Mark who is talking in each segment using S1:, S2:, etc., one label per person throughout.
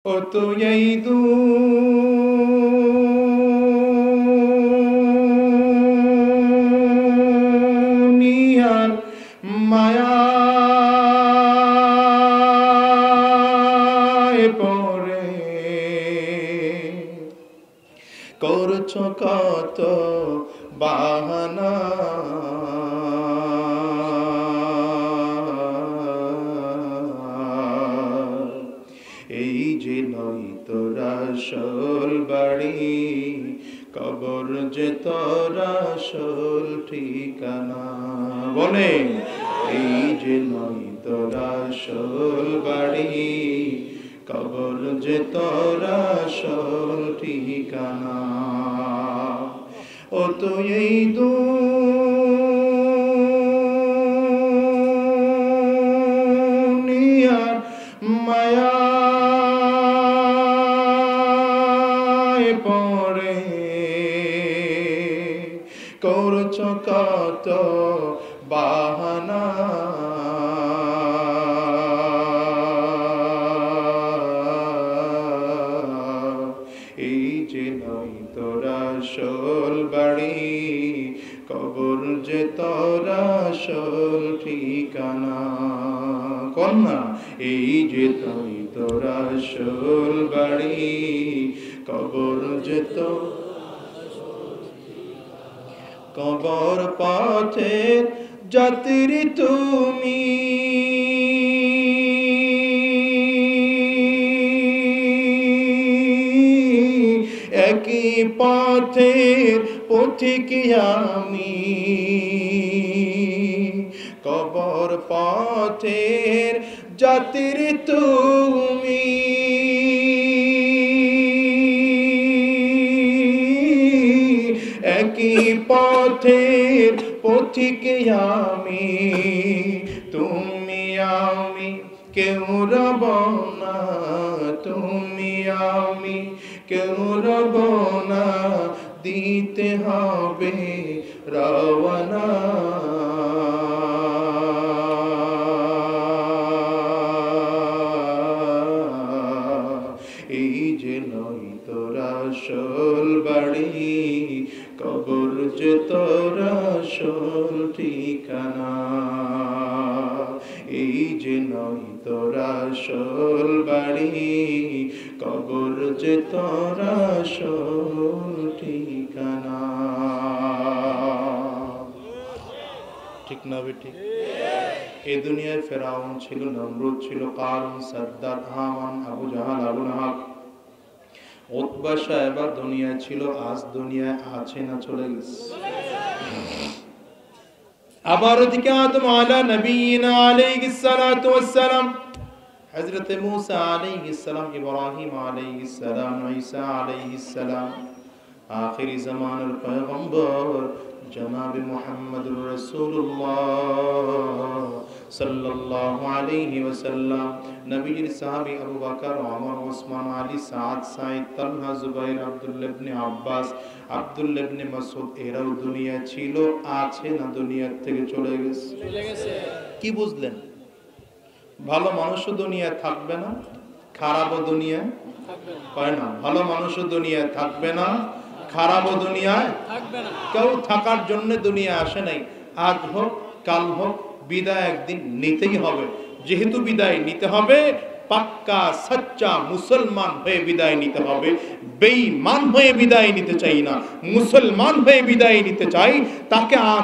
S1: ও তো এই দুনিয়ার মায়ায় পড়ে করছো কত বাহানা, এই যে নয় তোর আসল বাড়ি, কবর যে তোর আসল ঠিকানা। বলে এই যে নয় তোর আসল বাড়ি, কবর যে তোর আসল ঠিকানা। ও তো এই দুনিয়ার মায়ায় পড়ে করছো কত বাহানা, এই যে নয় তোর আসল বাড়ি, কবর যে তোর আসল ঠিকানা। কন্যা এই যে নয় তোর আসল বাড়ি, কবর যে তোর কবর পথের যাত্রী তুমি, একই পথের পথিক আমি, কবর পথের যাত্রী তুমি, একই পথের পথিক আমি, তুমি আমি কেউ রব না, তুমি আমি কেউ রব না, দিতে হবে রওয়ানা। এই যে নয় তোর আসল বাড়ি, কবর যে তোর আসল ঠিকানা। এই যে নয় তোর আসল বাড়ি, কবর যে তোর আসল ঠিকানা। ঠিক না বেটি? এই দুনিয়ায় ফেরাউন ছিল, নমরুদ ছিল, কারুন, সাদ্দাত, হামান, আবু জাহাল, আবু লাহাব, উতবা সাহেবা দুনিয়া ছিল, আজ দুনিয়ায় আছে না চলে গেছে? আবার ওদিকে আদম আলা নবীনা আলাইহিস সালাতু ওয়াস সালাম, হযরত মুসা আলাইহিস সালাম, ইব্রাহিম আলাইহিস সালাম, ঈসা আলাইহিস সালাম, আখিরি জামানের পয়গম্বর জনাব মুহাম্মদুর রাসূলুল্লাহ সাল্লাল্লাহু আলাইহি ওয়াসাল্লাম, নবীর সাহাবী আবু বকর, ওমর, ওসমান, আলী, সাদ, সাঈদ, তালহা, জুবাইর, আব্দুল্লাহ ইবনে আব্বাস, আব্দুল্লাহ ইবনে মাসউদ, এরাও দুনিয়া ছিল, আছে না দুনিয়ার থেকে চলে গেছে? কি বুঝলেন? ভালো মানুষও দুনিয়ায় থাকবে না, খারাপও দুনিয়ায় পায় না। ভালো মানুষও দুনিয়ায় থাকবে না, খারাপও দুনিয়ায় থাকবে না। কেউ থাকার জন্য দুনিয়া আসে নাই। আজ হোক কাল হোক, বিদায় একদিন নিতেই হবে। যেহেতু বিদায় নিতে হবে, পাক্কা সচ্চা মুসলমান হয়ে বিদায় নিতে হবে। বেঈমান হয়ে বিদায় নিতে চাই না, মুসলমান হয়ে বিদায় নিতে চাই।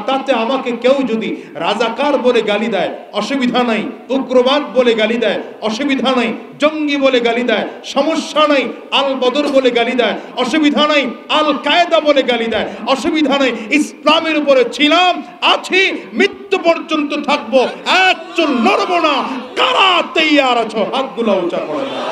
S1: তাতে আমাকে কেউ যদি রাজাকার বলে গালি দেয়, অসুবিধা নাই। উগ্রবাদ বলে গালি দেয়, অসুবিধা নাই। জঙ্গি বলে গালি দেয়, সমস্যা নাই। আল বদর বলে গালি দেয়, অসুবিধা নাই। আল কায়দা বলে গালি দেয়, অসুবিধা নাই। ইসলামের উপরে ছিলাম, আছি, মৃত্যু পর্যন্ত থাকবো, এক চুল নড়ব না। কারা তৈয়ার আছো? হাতগুলো উঁচা করে দাও।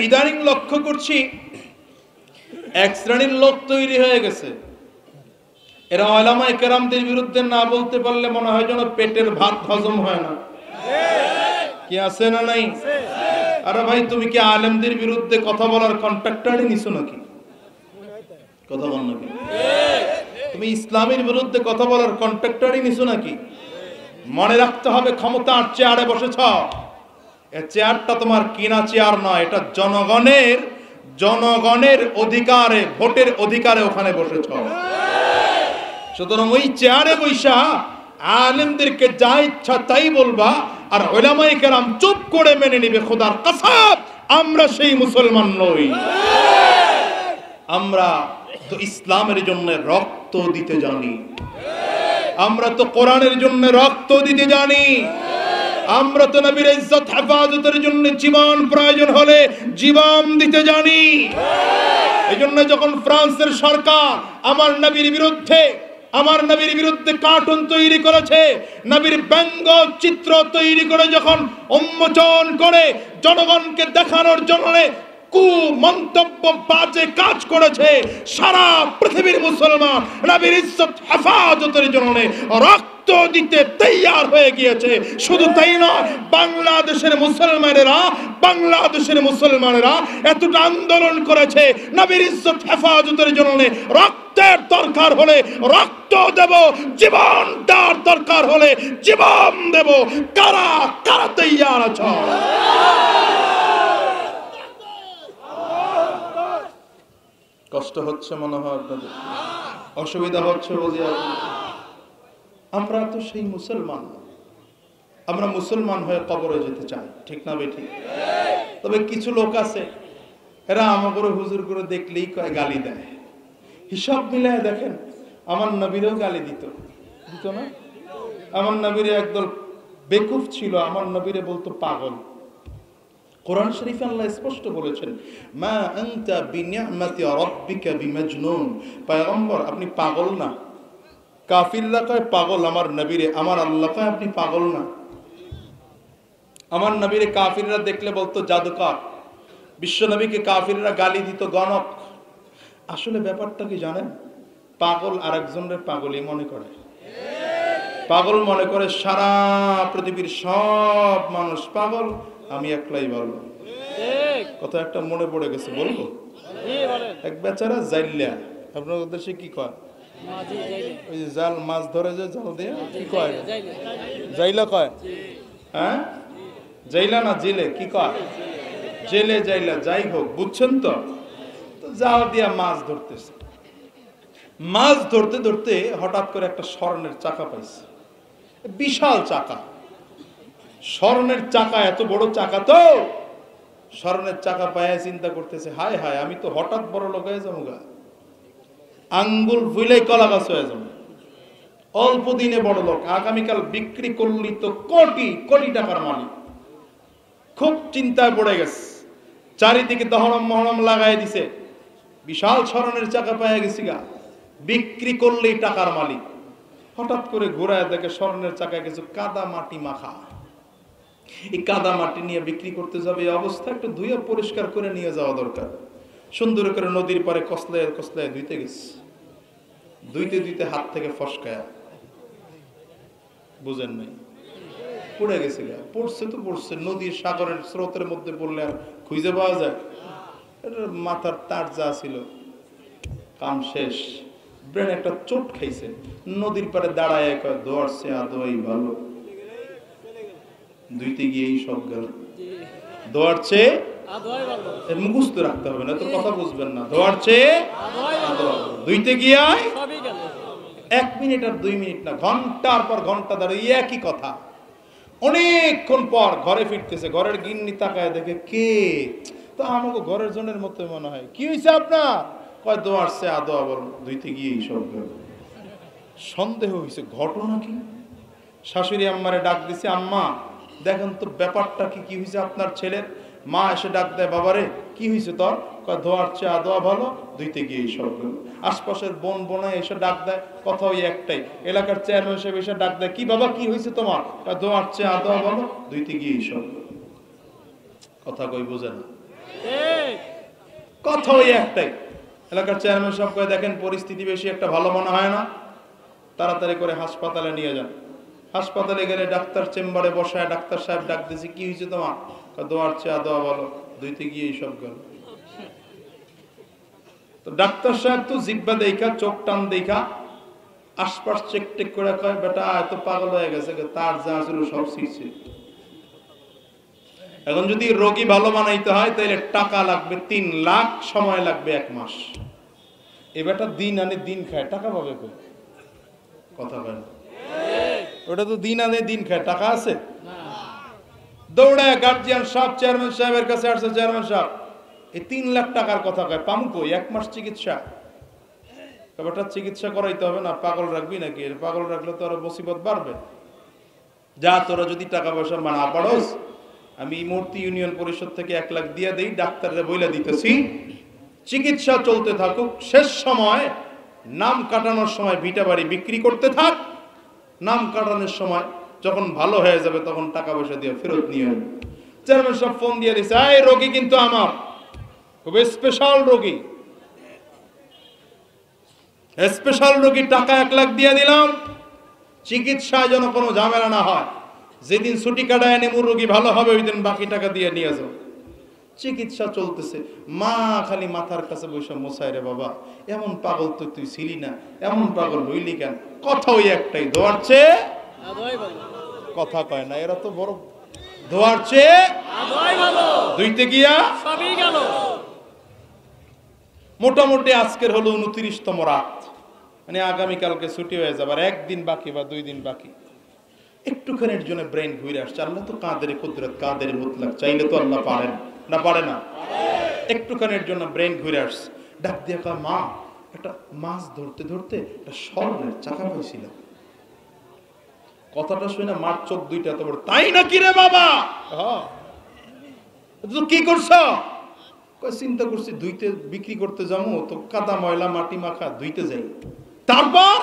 S1: ইদানিং লক্ষ্য করছি এক শ্রেণীর লোক তৈরি হয়ে গেছে, এরা উলামায়ে কেরামদের বিরুদ্ধে না বলতে পারলে মনে হয় যেন পেটের ভাত হজম হয় না। কি আছে না নাই? আরে ভাই, তুমি কি আলেমদের বিরুদ্ধে কথা বলার কন্ট্রাক্টরই নিছো নাকি? কথা বল নাকি? তুমি ইসলামের বিরুদ্ধে কথা বলার কন্ট্রাক্টরই নিছো নাকি? মনে রাখতে হবে, ক্ষমতার চেয়ারে বসেছ, এই চেয়ারটা তোমার কিনা চেয়ার নয়, এটা জনগণের অধিকারে, ভোটের অধিকারে ওখানে বসেছ। সুতরাং ওই চেয়ারে বৈশা আলেমদেরকে যা ইচ্ছা তাই বলবা, আর উলামায়ে কেরাম চুপ করে মেনে নিবে। খোদার কসম, আমরা সেই মুসলমান নই। আমরা তো ইসলামের জন্য রক্ত দিতে জানি, আমরা তো কোরআনের জন্য রক্ত দিতে জানি, আমরা তো নবীর ইজ্জত হেফাজতের জন্য জীবন প্রয়োজন হলে জীবন দিতে জানি। এজন্য যখন ফ্রান্সের সরকার আমার নবীর বিরুদ্ধে কার্টুন তৈরি করেছে, নবীর ব্যঙ্গ চিত্র তৈরি করে যখন উন্মোচন করে জনগণকে দেখানোর জন্য কুমন্তব্য বাজে কাজ করেছে, সারা পৃথিবীর মুসলমান নবীর ইজ্জত হেফাজতের জন্য রক্ত দিতে তৈয়ার হয়ে গিয়েছে। শুধু তাই নয়, বাংলাদেশের মুসলমানেরা এতটা আন্দোলন করেছে, নবীর ইজ্জত হেফাজতের জন্য রক্তের দরকার হলে রক্ত দেব, জীবন দেওয়ার দরকার হলে জীবন দেব। কারা কারা তৈয়ার আছে? কষ্ট হচ্ছে মনে হয় আপনাদের, অসুবিধা হচ্ছে বুঝি। আমরা তো সেই মুসলমান, আমরা মুসলমান হয়ে কবরে যেতে চাই, ঠিক না বেঠিক? তবে কিছু লোক আছে, এরা আমাকে হুজুর করে দেখলেই কয় গালি দেয়। হিসাব মিলায় দেখেন, আমার নবীরও গালি দিত না? আমার নবীরে একদল বেকুফ ছিল, আমার নবীরে বলতো পাগল। কোরআন শরীফে আল্লাহ স্পষ্ট বলেছেন, মা আনতা বিনিআমাতি রাব্বিকা বিমাজনুন। পয়গম্বর, আপনি পাগল না। কাফিররা কয় পাগল আমার নবীরে, আমার আল্লাহ কয় আপনি পাগল না। আমার নবীরে কাফিররা দেখলে বলতো জাদুকর। বিশ্ব নবীকে কাফিররা গালি দিত গণক। আসলে ব্যাপারটা কি জানেন? পাগল আরেকজনের পাগলই মনে করে। পাগল মনে করে সারা পৃথিবীর সব মানুষ পাগল, আমি একলাই বলবো। কথা একটা মনে পড়ে গেছে, বলবো? এক বেচারা জাইল্লা, আপনাদের দেশে কি কয়? ওই যে জাল মাছ ধরে, যে জাল দিয়ে কি কয়? জাইলা কয়? হ্যাঁ, জাইলা না জেলে, কি কয়? জেলে জাইলা, যাই হোক, বুঝছেন তো? জাল দিয়া মাছ ধরতেছে। মাছ ধরতে ধরতে হঠাৎ করে একটা স্বর্ণের চাকা পাইছে, বিশাল চাকা। স্বর্ণের চাকা, এত বড় চাকা। তো স্বর্ণের চাকা পায়ে চিন্তা করতেছে, হায় হায়, আমি তো হঠাৎ বড় লোক হয়ে যাবো গা, আঙ্গুল ভুলেই কলা গাছ হয়ে যাবো, অল্প দিনে বড় লোক, আগামীকাল বিক্রি করলি তো কোটি কোটি টাকার মালিক। খুব চিন্তায় পড়ে গেছে, চারিদিকে দহরম মহরম লাগাই দিছে, বিশাল স্বর্ণের চাকা পায়ে গেছি গা, বিক্রি করলেই টাকার মালিক। হঠাৎ করে ঘোরায় দেখে স্বর্ণের চাকায় কিছু কাদা মাটি মাখা। এই কাদা মাটি নিয়ে বিক্রি করতে যাবে, এই অবস্থা একটু ধুয়ে পরিষ্কার করে নিয়ে যাওয়া দরকার। সুন্দর করে নদীর পারে কসলায় কসলায় ধুইতে গেছে, ধুইতে ধুইতে হাত থেকে ফসকায়া, বুঝেন নাই, পড়ে গেছে গা। পড়ছে তো পড়ছে, নদীর সাগরের স্রোতের মধ্যে পড়লে আর খুঁজে পাওয়া যায়? মাথার তার যা ছিল কাম শেষ, ব্রেন একটা চোট খাইছে। নদীর পারে দাঁড়ায় কয়, দোয়ারছে আদোয়াই ভালো। ধুইতে গিয়েই সব গেল। দোয়ারছে মুখস্থ রাখতে হবে না তো, কথা বুঝবেন না। দোয়ারছে ধুইতে গিয়ে 1 মিনিট আর 2 মিনিট না, ঘন্টার পর ঘন্টা দাঁড়িয়ে একই কথা। অনেকক্ষণ পর ঘরে ফিরতেছে, ঘরের গিন্নি তাকায় দেখে, কে? তো আমাকে ঘরের জনের মতো মনে হয়। কি হয়েছে আপনার? কয় দোয়ারছে আদোয়া বল, ধুইতে গিয়েই সব গেল। সন্দেহ হয়েছে, ঘটনা কি? শাশুড়ি আম্মারে ডাক দিছে, আম্মা দেখেন তো ব্যাপারটা কি হয়েছে আপনার ছেলের? মা এসে ডাক দেয়, বাবারে কি হয়েছে তোর? কয় ধোয়ার চেয়ে আদোয়া ভালো, ধুইতে গিয়ে সব গেল। আশপাশের বোন বোনায় এসে ডাক দেয়, কথা ওই একটাই। এলাকার চেয়ারম্যান সাহেব এসে ডাক দেয়, কি বাবা কি হয়েছে তোমার? কয় ধোয়ার চেয়ে আদোয়া ভালো, ধুইতে গিয়ে সব গেল। কথা কই বোঝে না? কথা ওই একটাই। এলাকার চেয়ারম্যান সাহেব কয়ে দেখেন পরিস্থিতি বেশি একটা ভালো মনে হয় না, তাড়াতাড়ি করে হাসপাতালে নিয়ে যান। হাসপাতালে গেলে ডাক্তার চেম্বারে বসায় ডাক্তার সাহেব ডাক দিয়েছে, কি হয়েছে তোমার? দোয়ার চেয়ে দোয়া বলো, দুইতে গিয়ে সব গেল। তো ডাক্তার সাহেব তো জিব্বা দেখা চোখ টান দেখা আশপাশ চেক টেক করে কয় বেটা এত পাগল হয়ে গেছে, তার যা ছিল সব শিখছে। এখন যদি রোগী ভালো বানাইতে হয় তাহলে টাকা লাগবে 3 লাখ, সময় লাগবে 1 মাস। এ বেটা দিন আনে দিন খায়, টাকা পাবে কই? কথা বলেন, ওটা তো দিন আনে দিন খায়, টাকা আছে? দৌড়ায় গার্জিয়ান সাহেব চেয়ারম্যান সাহেবের কাছে আসছে, চেয়ারম্যান সাহেব এই 3 লাখ টাকার কথা কয়, পামু কই? 1 মাস চিকিৎসা। বেটা চিকিৎসা করাইতে হবে না, পাগল রাখবি নাকি? পাগল রাখলে তো আরো মুসিবত বাড়বে। যা তোরা যদি টাকা পয়সা না পারোস, আমি মূর্তি ইউনিয়ন পরিষদ থেকে 1 লাখ দিয়ে দেই, ডাক্তাররা বইলা দিতেছি চিকিৎসা চলতে থাকুক, শেষ সময় নাম কাটানোর সময় ভিটা বাড়ি বিক্রি করতে থাক, নাম কাটানোর সময় যখন ভালো হয়ে যাবে তখন টাকা পয়সা দিয়ে ফেরত নিয়ে আসবে। চেয়ারম্যান সাহেব ফোন দিয়ে দিছে, এই রোগী কিন্তু আমার খুব স্পেশাল রোগী, স্পেশাল রোগী, টাকা 1 লাখ দিয়ে দিলাম, চিকিৎসায় যেন কোনো ঝামেলা না হয়, যেদিন ছুটি কাটায় নেমু রোগী ভালো হবে ওই দিন বাকি টাকা দিয়ে নিয়ে যাও। চিকিৎসা চলতেছে, মা খালি মাথার কাছে বসে মোছায়, রে বাবা এমন পাগল তো তুই ছিলি না, এমন পাগল হইলি কেন? কথা ওই একটাই, দোয়ার চেয়ে কথা কয় না, এরা তো বড় দোয়ার চেয়ে দুইতে গিয়া সবই গেল। মোটামুটি আজকের হলো 29তম রাত, মানে আগামীকালকে ছুটি হয়ে যাবার 1 দিন বাকি বা 2 দিন বাকি। একটুখানির জন্য ব্রেন ঘুরে আসছে। আল্লাহ তো কাদের কুদরত, কাদের মুতলাক, চাইলে তো আল্লাহ পারেন না, পারে না? একটুখানির জন্য ব্রেন ঘুরে আসছে। ডাক দিয়ে কয়, মা একটা মাছ ধরতে ধরতে একটা স্বর্ণের চাকা পাইছিলাম। কথাটা শুনে মার চোখ দুইটা এত বড়, তাই নাকি রে বাবা? হ্যাঁ। তো কি করছো? চিন্তা করছি ধুইতে বিক্রি করতে যাবো, তো কাদা ময়লা মাটি মাখা ধুইতে যাই, তারপর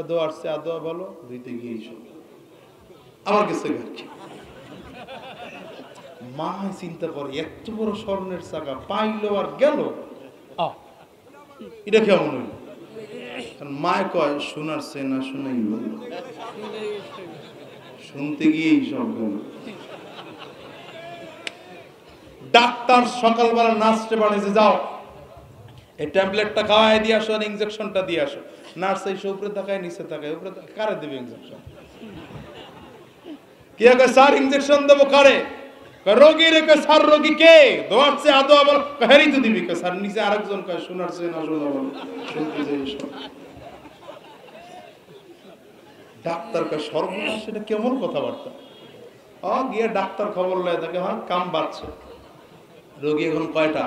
S1: দোয়ার সে আদোয়া বলো, ধুইতে গিয়ে আমার কাছে মা চিন্তা করে এত বড় স্বর্ণের চাকা পাইলো আর গেল, এটা কেমন হইল? মায় কয় শোনার সে না শুনাই বলল, শুনতে গিয়েই সব গেল। ডাক্তার সকালবেলা নার্সে বানিয়েছে, যাও এই ট্যাবলেটটা খাওয়াই দিয়ে আসো, ইনজেকশনটা দিয়ে আসো। নার্স এসে উপরে তাকায় নিচে তাকায়, উপরে কারে দেবে ইনজেকশন? কি কয় স্যার ইনজেকশন দেবো কারে? রোগী রে। কয় স্যার রোগী কে? দোয়ার চেয়ে আদো আবার হেরি তো দিবি। কয় স্যার নিচে আরেকজন কয় শোনার চেয়ে না শোনা বলো, শুনতে যাই। ডাক্তার কয় সর্বনাশ, সেটা কেমন কথাবার্তা? গিয়ে ডাক্তার খবর লয় তাকে, হ্যাঁ কাম বাড়ছে, রোগী এখন কয়টা?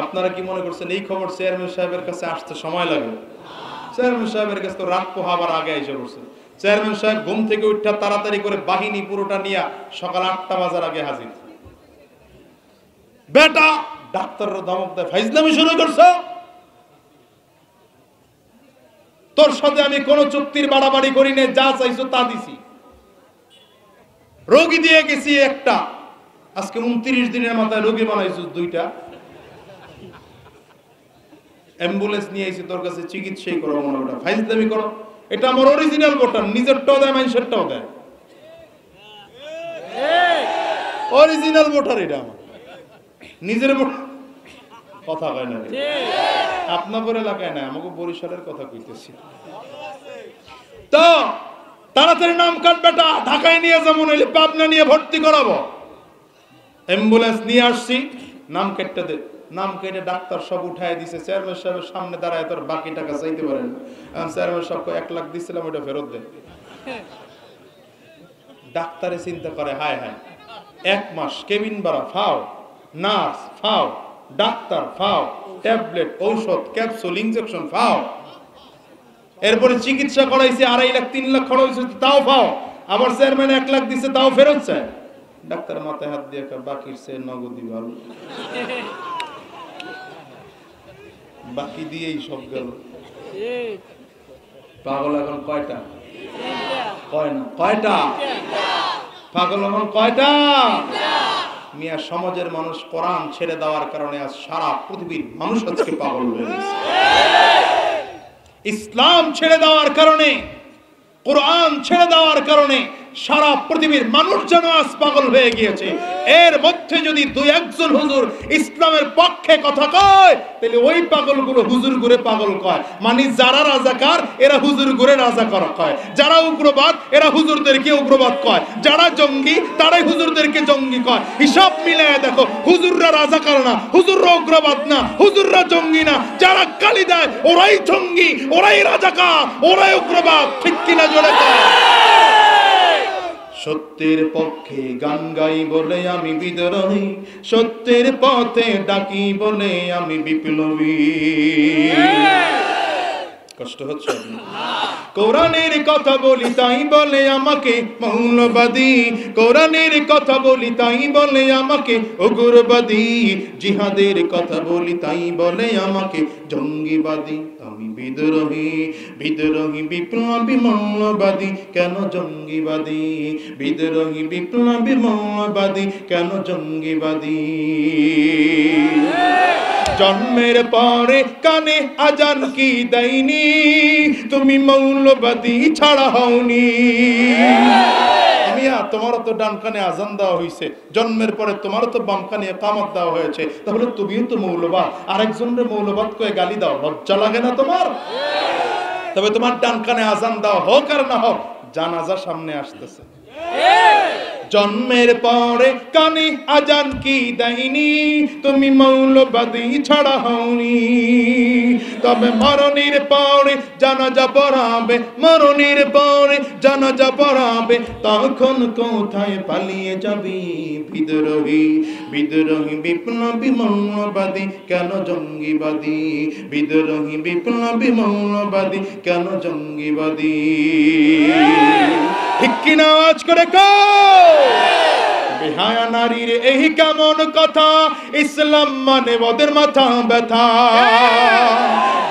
S1: আপনারা কি মনে করছেন এই খবর চেয়ারম্যান সাহেবের কাছে আসতে সময় লাগে? চেয়ারম্যান সাহেবের কাছে তো রাত পোহাবার আগে এসে পড়ছে। চেয়ারম্যান সাহেব ঘুম থেকে উঠা তাড়াতাড়ি করে বাহিনী পুরোটা নিয়ে সকাল 8টা বাজার আগে হাজির। বেটা ডাক্তাররা ধমক দেয়, ফাইজলামি শুরু করছো? তোর সাথে আমি কোন চুক্তির বাড়াবাড়ি করি না, যা চাইছো তা দিছি। রোগী দিয়ে গেছি একটা, আজকে 29 দিনের মাথায় রোগী বানাইছো 2টা। অ্যাম্বুলেন্স নিয়ে এসে তোর কাছে চিকিৎসাই করো, মনে ওটা ফাইজলামি করো। এটা আমার অরিজিনাল বোটার, নিজেরটাও দেয় মানুষেরটাও দেয়, অরিজিনাল বোটার এটা আমার নিজের বোটার। কথা কয় না আপনাদের এলাকায় না, আমাকে বরিশালের কথা কইতেছি। তো তাড়াতাড়ি নাম কাট বেটা, ঢাকায় নিয়ে যাবো, নইলে পাবনা নিয়ে ভর্তি করাবো। অ্যাম্বুলেন্স নিয়ে আসছি, নাম কেটে দে। নাম কেটে ডাক্তার সব উঠায় দিছে। চেয়ারম্যান সাহেবের সামনে দাঁড়ায় তোর বাকি টাকা চাইতে পারেন। চেয়ারম্যান সাহেব 1 লাখ দিছিলাম, ওটা ফেরত দে। ডাক্তারে চিন্তা করে, হায় হায় 1 মাস কেবিন ভাড়া ফাও, নার্স ফাও, ডাক্তার ফাও, ট্যাবলেট ঔষধ ক্যাপসুল ইনজেকশন ফাও, এরপরে চিকিৎসা করাইছে 2.5 লাখ 3 লাখ খরচ হয়েছে তাও ফাও, আবার চেয়ারম্যান 1 লাখ দিছে তাও ফেরত চায়। ডাক্তার মাথায় হাত দিয়ে বাকির সে নগদি ভালো, বাকি দিয়েই সব গেল। পাগল এখন কয়টা? কয় না, কয়টা পাগল এখন কয়টা? মিয়া সমাজের মানুষ কোরআন ছেড়ে দেওয়ার কারণে আজ সারা পৃথিবীর মানুষ আজকে পাগল হয়ে গেছে। ইসলাম ছেড়ে দেওয়ার কারণে, কোরআন ছেড়ে দেওয়ার কারণে সারা পৃথিবীর মানুষ যেন আজ পাগল হয়ে গিয়েছে। এর মধ্যে যদি দুই একজন হুজুর ইসলামের পক্ষে কথা কয়, তাহলে ওই পাগলগুলো হুজুর গুরে পাগল কয়। মানে যারা রাজাকার এরা হুজুর গুরে রাজাকার কয়, যারা উগ্রবাদ এরা হুজুরদেরকে উগ্রবাদ কয়, যারা জঙ্গি তারাই হুজুরদেরকে জঙ্গি কয়। হিসাব মিলায় দেখো, হুজুররা রাজাকার না, হুজুররা উগ্রবাদ না, হুজুররা জঙ্গি না, যারা গালি দেয় ওরাই জঙ্গি, ওরাই রাজাকার, ওরাই উগ্রবাদ। ঠিক কিনা জোরে কয়? সত্যের পক্ষে গান গাই বলে আমি বিদ্রোহী, সত্যের পথে ডাকি বলে আমি বিপ্লবী। কষ্ট হচ্ছে? কোরআনের কথা বলি তাই বলে আমাকে মৌলবাদী, কোরআনের কথা বলি তাই বলে আমাকে উগ্রবাদী, জিহাদের কথা বলি তাই বলে আমাকে জঙ্গিবাদী। আমি বিদ্রোহী, বিদ্রোহী বিপ্লবী মৌলবাদী, কেন জঙ্গিবাদী? বিদ্রোহী বিপ্লবী মৌলবাদী, কেন জঙ্গিবাদী? জন্মের পরে কানে আজান কি দেয়নি, তুমি মৌলবাদী ছাড়া হওনি। মিয়া তোমারও তো ডান কানে আজান দেওয়া হয়েছে, জন্মের পরে তোমারও তো বাম কানে ইকামত দেওয়া হয়েছে, তাহলে তুমিও তো মৌলবাদ। আরেকজনের মৌলবাদ কয়ে গালি দাও, লজ্জা লাগে না তোমার? তবে তোমার ডান কানে আজান দেওয়া হোক আর না হোক, জানাজা সামনে আসতেছে। জন্মের পরে কানে আজান কি দেয়নি, তুমি মৌলবাদী ছাড়া হওনি। তবে মরণের পরে জানাজা পড়াবে, মরণের পরে জানাজা পড়াবে, তখন কোথায় পালিয়ে যাবি? বিদ্রোহী, বিদ্রোহী বিপ্লবী মৌলবাদী, কেন জঙ্গিবাদী? বিদ্রোহী বিপ্লবী মৌলবাদী, কেন জঙ্গিবাদী? ঠিক কিনা আওয়াজ করে কও? বেহায়া নারীর এই কেমন কথা, ইসলাম মানে ওদের মাথা ব্যথা।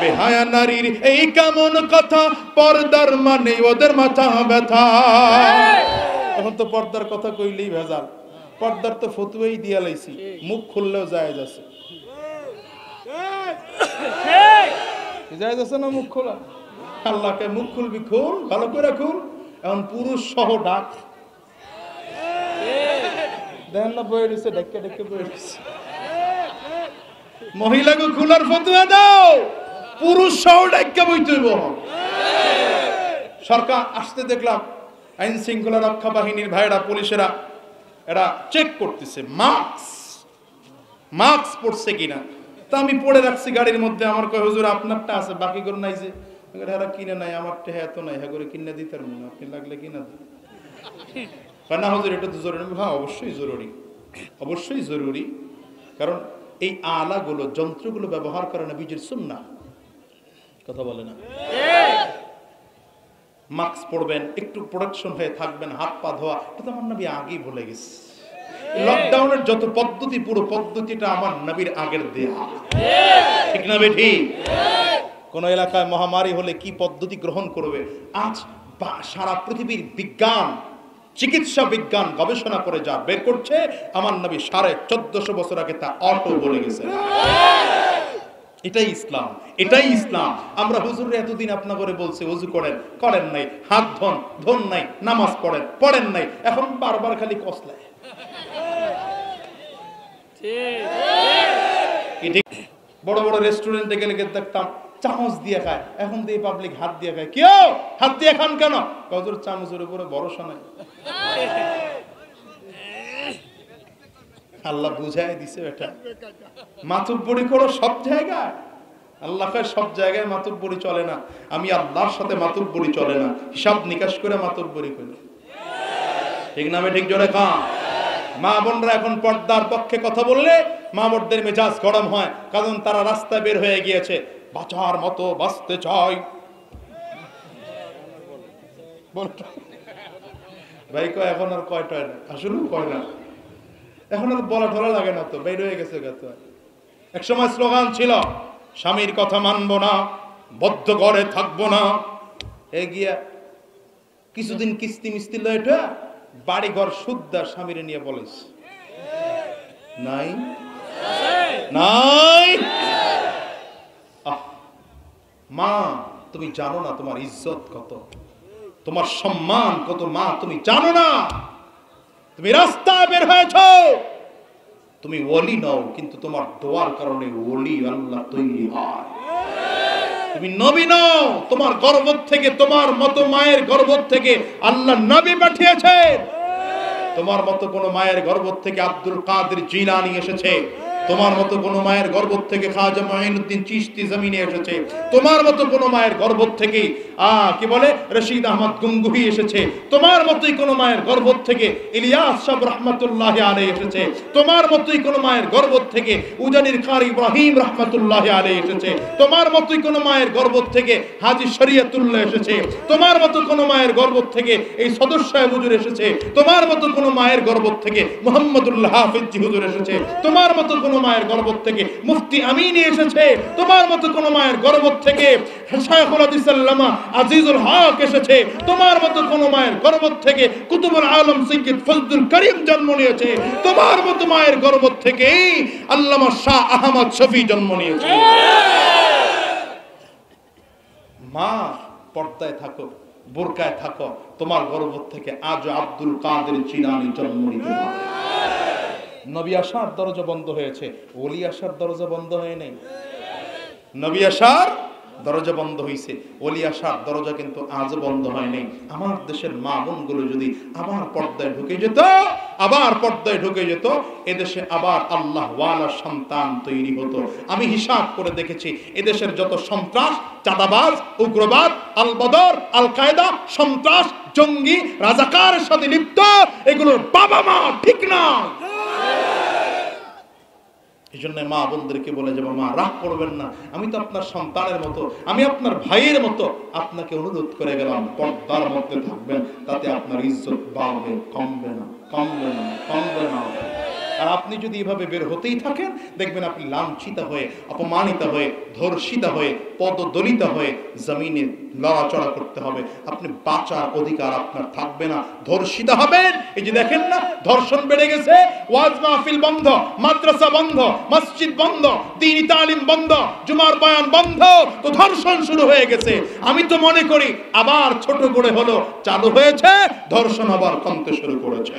S1: বেহায়া নারীর এই কেমন কথা, পর্দার মানে ওদের মাথা ব্যথা। এখন তো পর্দার কথা কইলেই ভেজাল, পর্দার তো ফতুয়াই দিয়া লাইছি, মুখ খুললেও জায়েজ আছে। জায়েজ আছে না মুখ খোলা? আল্লাহকে মুখ খুলবি খুল, ভালো করে খুল। এখন পুরুষ সহ ডাক দেন না, বয়ে দিচ্ছে ডেকে ডেকে বয়ে দিচ্ছে। মহিলাকে খুলার ফতুয়া দাও, পুরুষ সহ ডাক্কা বইতেইব। সরকার আসতে দেখলাম আইন শৃঙ্খলা রক্ষা বাহিনীর ভাইরা, পুলিশেরা, এরা চেক করতেছে মাস্ক পড়ছে কিনা। তা আমি পড়ে রাখছি গাড়ির মধ্যে। আমার কয় হুজুর আপনারটা আছে, বাকি করে নাই যে? এরা কিনে নাই, আমারটা এত নাই, হ্যাঁ করে কিনে দিতে পারবো না, আপনি লাগলে কিনা দিন। না হুজুর এটা তো জরুরি। হ্যাঁ অবশ্যই জরুরি, অবশ্যই জরুরি। কারণ এই আলাগুলো, যন্ত্রগুলো ব্যবহার করে নবীজির সুন্নাহ। কথা বলে না? মাস্ক পরবেন, একটু প্রোটেকশন হয়ে থাকবেন, হাত পা ধোয়া, এটা তো আমার নবী আগেই বলে গেছে। লকডাউনের যত পদ্ধতি, পুরো পদ্ধতিটা আমার নবীর আগের দেয়া। ঠিক না বেঠি? কোন এলাকায় মহামারী হলে কি পদ্ধতি গ্রহণ করবে, আজ সারা পৃথিবীর বিজ্ঞান, চিকিৎসা বিজ্ঞান গবেষণা করে যা বের করছে, আমার নবী 1450 বছর আগে তা অটো বলে গেছে। এটাই ইসলাম, এটাই ইসলাম। আমরা হুজুরে এতদিন আপনা করে বলছে ওযু করেন, করেন নাই, হাত ধন নাই, নামাজ পড়েন, পড়েন নাই, এখন বারবার খালি কসলায়। বড় বড় রেস্টুরেন্টে গেলে দেখতাম চামচ দিয়ে খায়, এখন দিয়ে পাবলিক হাত দিয়ে খায়। কেউ হাত দিয়ে খান কেন? হুজুর চামচের উপরে ভরসা নাই। আল্লাহ বুঝাই দিছে এটা। মাতুব্বরি করো সব জায়গায়, আল্লাহ কয় সব জায়গায় মাতুব্বরি চলে না। আমি আল্লাহর সাথে মাতুব্বরি চলে না, হিসাব নিকাশ করে মাতুব্বরি করি। ঠিক না? ঠিক জোরে খান। মা বোনরা এখন পর্দার পক্ষে কথা বললে মা বোনদের মেজাজ গরম হয়, কারণ তারা রাস্তায় বের হয়ে গিয়েছে, বাঁচার মতো বাঁচতে চাই। ভাই কয় এখন আর কয়টা, আসলে কয় না, এখন আর বলা ঢলা লাগে না, তো বের হয়ে গেছে। এক সময় স্লোগান ছিল, স্বামীর কথা মানবো না, বদ্ধ ঘরে থাকবো না। এগিয়া কিছুদিন কিস্তি মিস্তি লইটা বাড়ি ঘর সুদ্দা স্বামীরে নিয়ে বলেছে, নাই নাই? মা তুমি জানো না তোমার ইজ্জত কত, তোমার সম্মান কত। মা তুমি জানো না, তুমি রাস্তায় বের হয়েছ, তুমি ওলি নও, কিন্তু তোমার দোয়ার কারণে ওলি আল্লাহ তৈরি হয়। তুমি নবী নও, তোমার গর্ভ থেকে, তোমার মতো মায়ের গর্ভ থেকে আল্লাহ নবী পাঠিয়েছে। তোমার মতো কোন মায়ের গর্ভ থেকে আব্দুল কাদের জিলানী এসেছে, তোমার মতো কোন মায়ের গর্ভ থেকে খাজা মুঈনুদ্দিন চিশতি জমিনে এসেছে, তোমার মতো কোন মায়ের গর্ভ থেকে কি বলে রশিদ আহমদ গঙ্গুহি এসেছে, তোমার মতোই কোন মায়ের গর্ভ থেকে ইলিয়াস সাহেব রহমাতুল্লাহি আলাইহি এসেছে, তোমার মতোই কোন মায়ের গর্ভ থেকে উজানির কারি ইব্রাহিম রহমাতুল্লাহি আলাইহি এসেছে, তোমার মতোই কোন মায়ের গর্ভ থেকে হাজী শরীয়তুল্লাহ এসেছে, তোমার মতো কোন মায়ের গর্ভ থেকে এই সদস্য সাহেব হুজুর এসেছে, তোমার মতো কোন মায়ের গর্ভ থেকে মুহাম্মদুল্লাহ হাফিজ জি হুজুর এসেছে, তোমার মতো কোন মায়ের গর্ভ থেকে মুফতি আমিনী এসেছে, তোমার মতো কোন মায়ের গর্ভ থেকে শায়খুল হাদিস আল্লামা আজিজুল হক এসেছে, তোমার মতো কোন মায়ের গর্ভ থেকে কুতুবুল আলম সৈয়দ ফজলুল করিম জন্ম নিয়েছে, তোমার মতো মায়ের গর্ভ থেকে আল্লামা শাহ আহমদ শফি জন্ম নিয়েছে। মা পর্দায় থাকো, বোরকায় থাকো, তোমার গর্ভ থেকে আজ আব্দুল কাদের জিলানী জন্ম নিতে পারে। নবী আসার দরজা বন্ধ হয়েছে, ওলি আসার দরজা বন্ধ হয় নাই। নবী আসার দরজা বন্ধ হয়েছে, ওলি আসার দরজা কিন্তু আজ বন্ধ হয় নাই। আমার দেশের মা বোনগুলো যদি আবার পর্দায় ঢুকে যেত, আবার পর্দায় ঢুকে যেত, এদেশে আবার আল্লাহ ওয়ালা সন্তান তৈরি হতো। আমি হিসাব করে দেখেছি, এদেশের যত সন্ত্রাস, চাঁদাবাজ, উগ্রবাদ, আল বদর, আল কায়দা, সন্ত্রাস, জঙ্গি, রাজাকারের সাথে লিপ্ত, এগুলোর বাবা মা ঠিক না। এই জন্য মা বোনদেরকে বলে যাবো, মা রাগ করবেন না, আমি তো আপনার সন্তানের মতো, আমি আপনার ভাইয়ের মতো, আপনাকে অনুরোধ করে গেলাম পর্দার মধ্যে থাকবেন, তাতে আপনার ইজ্জত বাড়বে, কমবে না, কমবে না, কমবে না। আর আপনি যদি এভাবে বের হতেই থাকেন, দেখবেন আপনি লাঞ্ছিত হয়ে, অপমানিত হয়ে, ধর্ষিত হয়ে, পদদলিত হয়ে জমিনে লড়াচড়া করতে হবে। আপনি বাঁচার অধিকার আপনার থাকবে না, ধর্ষিত হবেন। এই যে দেখেন না, ধর্ষণ বেড়ে গেছে, ওয়াজ মাহফিল বন্ধ, মাদ্রাসা বন্ধ, মসজিদ বন্ধ, দ্বীনি তালিম বন্ধ, জুমার বয়ান বন্ধ, তো ধর্ষণ শুরু হয়ে গেছে। আমি তো মনে করি আবার ছোট করে হলো চালু হয়েছে, ধর্ষণ আবার কমতে শুরু করেছে।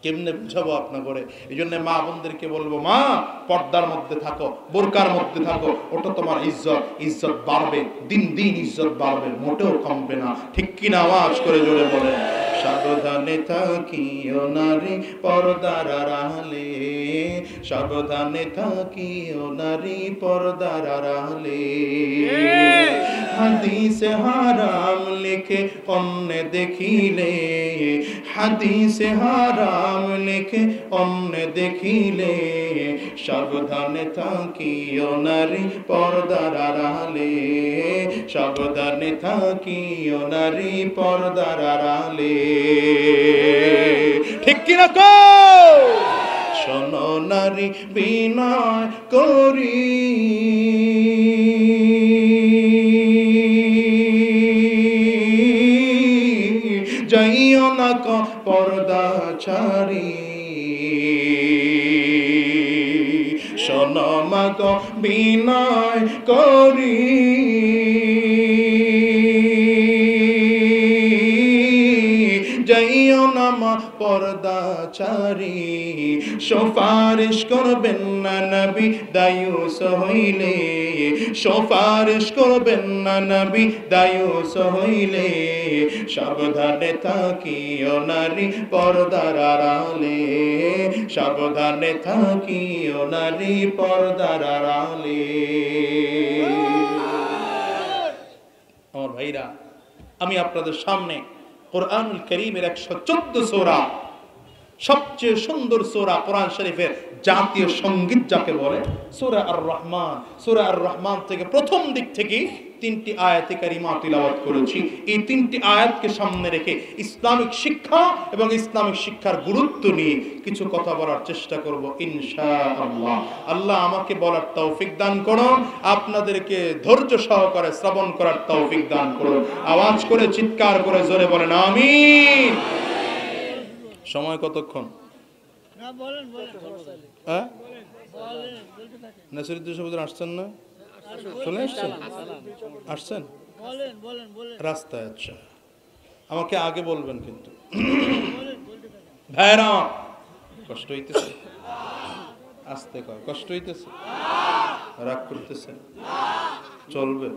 S1: কেমনে বুঝাবো আপনার করে? এই জন্য মা বোনদেরকে বলবো, মা পর্দার মধ্যে থাকো, বোরকার মধ্যে থাকো, ওটা তোমার ইজ্জত, ইজ্জত বাড়বে, দিন দিন ইজ্জত বাড়বে, মোটেও কমবে না। ঠিক কিনা? আওয়াজ করে জোরে বলে। সাবধানে থাকিও নারী পর্দার আড়ালে, সাবধানে থাকিও নারী পর্দার আড়ালে, হাদিসে হারাম লিখে অন্যে দেখিলে, হাদিসে হারাম লিখে অন্যে দেখিলে, সাবধানে থাকিও নারী পর্দার আড়ালে, সাবধানে থাকিও নারী পর্দার আড়ালে। ঠিক কিনা কো? শোনো নারী বিনয় করি, যাইও না পর্দা ছাড়ি, শোনো মা গো বিনয় করি, যাইও না মা পর্দা ছাড়ি, সুপারিশ করবেন না নবী দায়ুস হইলে, সুপারিশ করবেন না নবী দায়ুস হইলে, সাবধানে থাকিও নারী পর্দার আড়ালে, সাবধানে থাকিও নারী পর্দার আড়ালে। আমার ভাইরা, আমি আপনাদের সামনে কোরআনুল কারীমের 114 সূরা, সবচেয়ে সুন্দর সূরা, কোরআন শরীফের জাতীয় সঙ্গীত যাকে বলে, সূরা আর রহমান। সূরা আর রহমান থেকে প্রথম দিক থেকে 3টি আয়াতে কারিমা তিলাওয়াত করেছি। এই 3টি আয়াতকে সামনে রেখে ইসলামিক শিক্ষা এবং ইসলামিক শিক্ষার গুরুত্ব নিয়ে কিছু কথা বলার চেষ্টা করব ইনশাআল্লাহ। আল্লাহ আমাকে বলার তৌফিক দান করুন, আপনাদেরকে ধৈর্য সহকারে শ্রবণ করার তৌফিক দান করুন। আওয়াজ করে চিৎকার করে জোরে বলেন আমিন। সময় কতক্ষণ? হ্যাঁ নাসিরুদ্দিন সবুজ আসছেন না? চলে আসছেন? আসছেন রাস্তায়? আচ্ছা, আমাকে আগে বলবেন কিন্তু। ভাইরা কষ্ট হইতেছে? আসতে কয় কষ্ট হইতেছে? রাগ করতেছেন? চলবে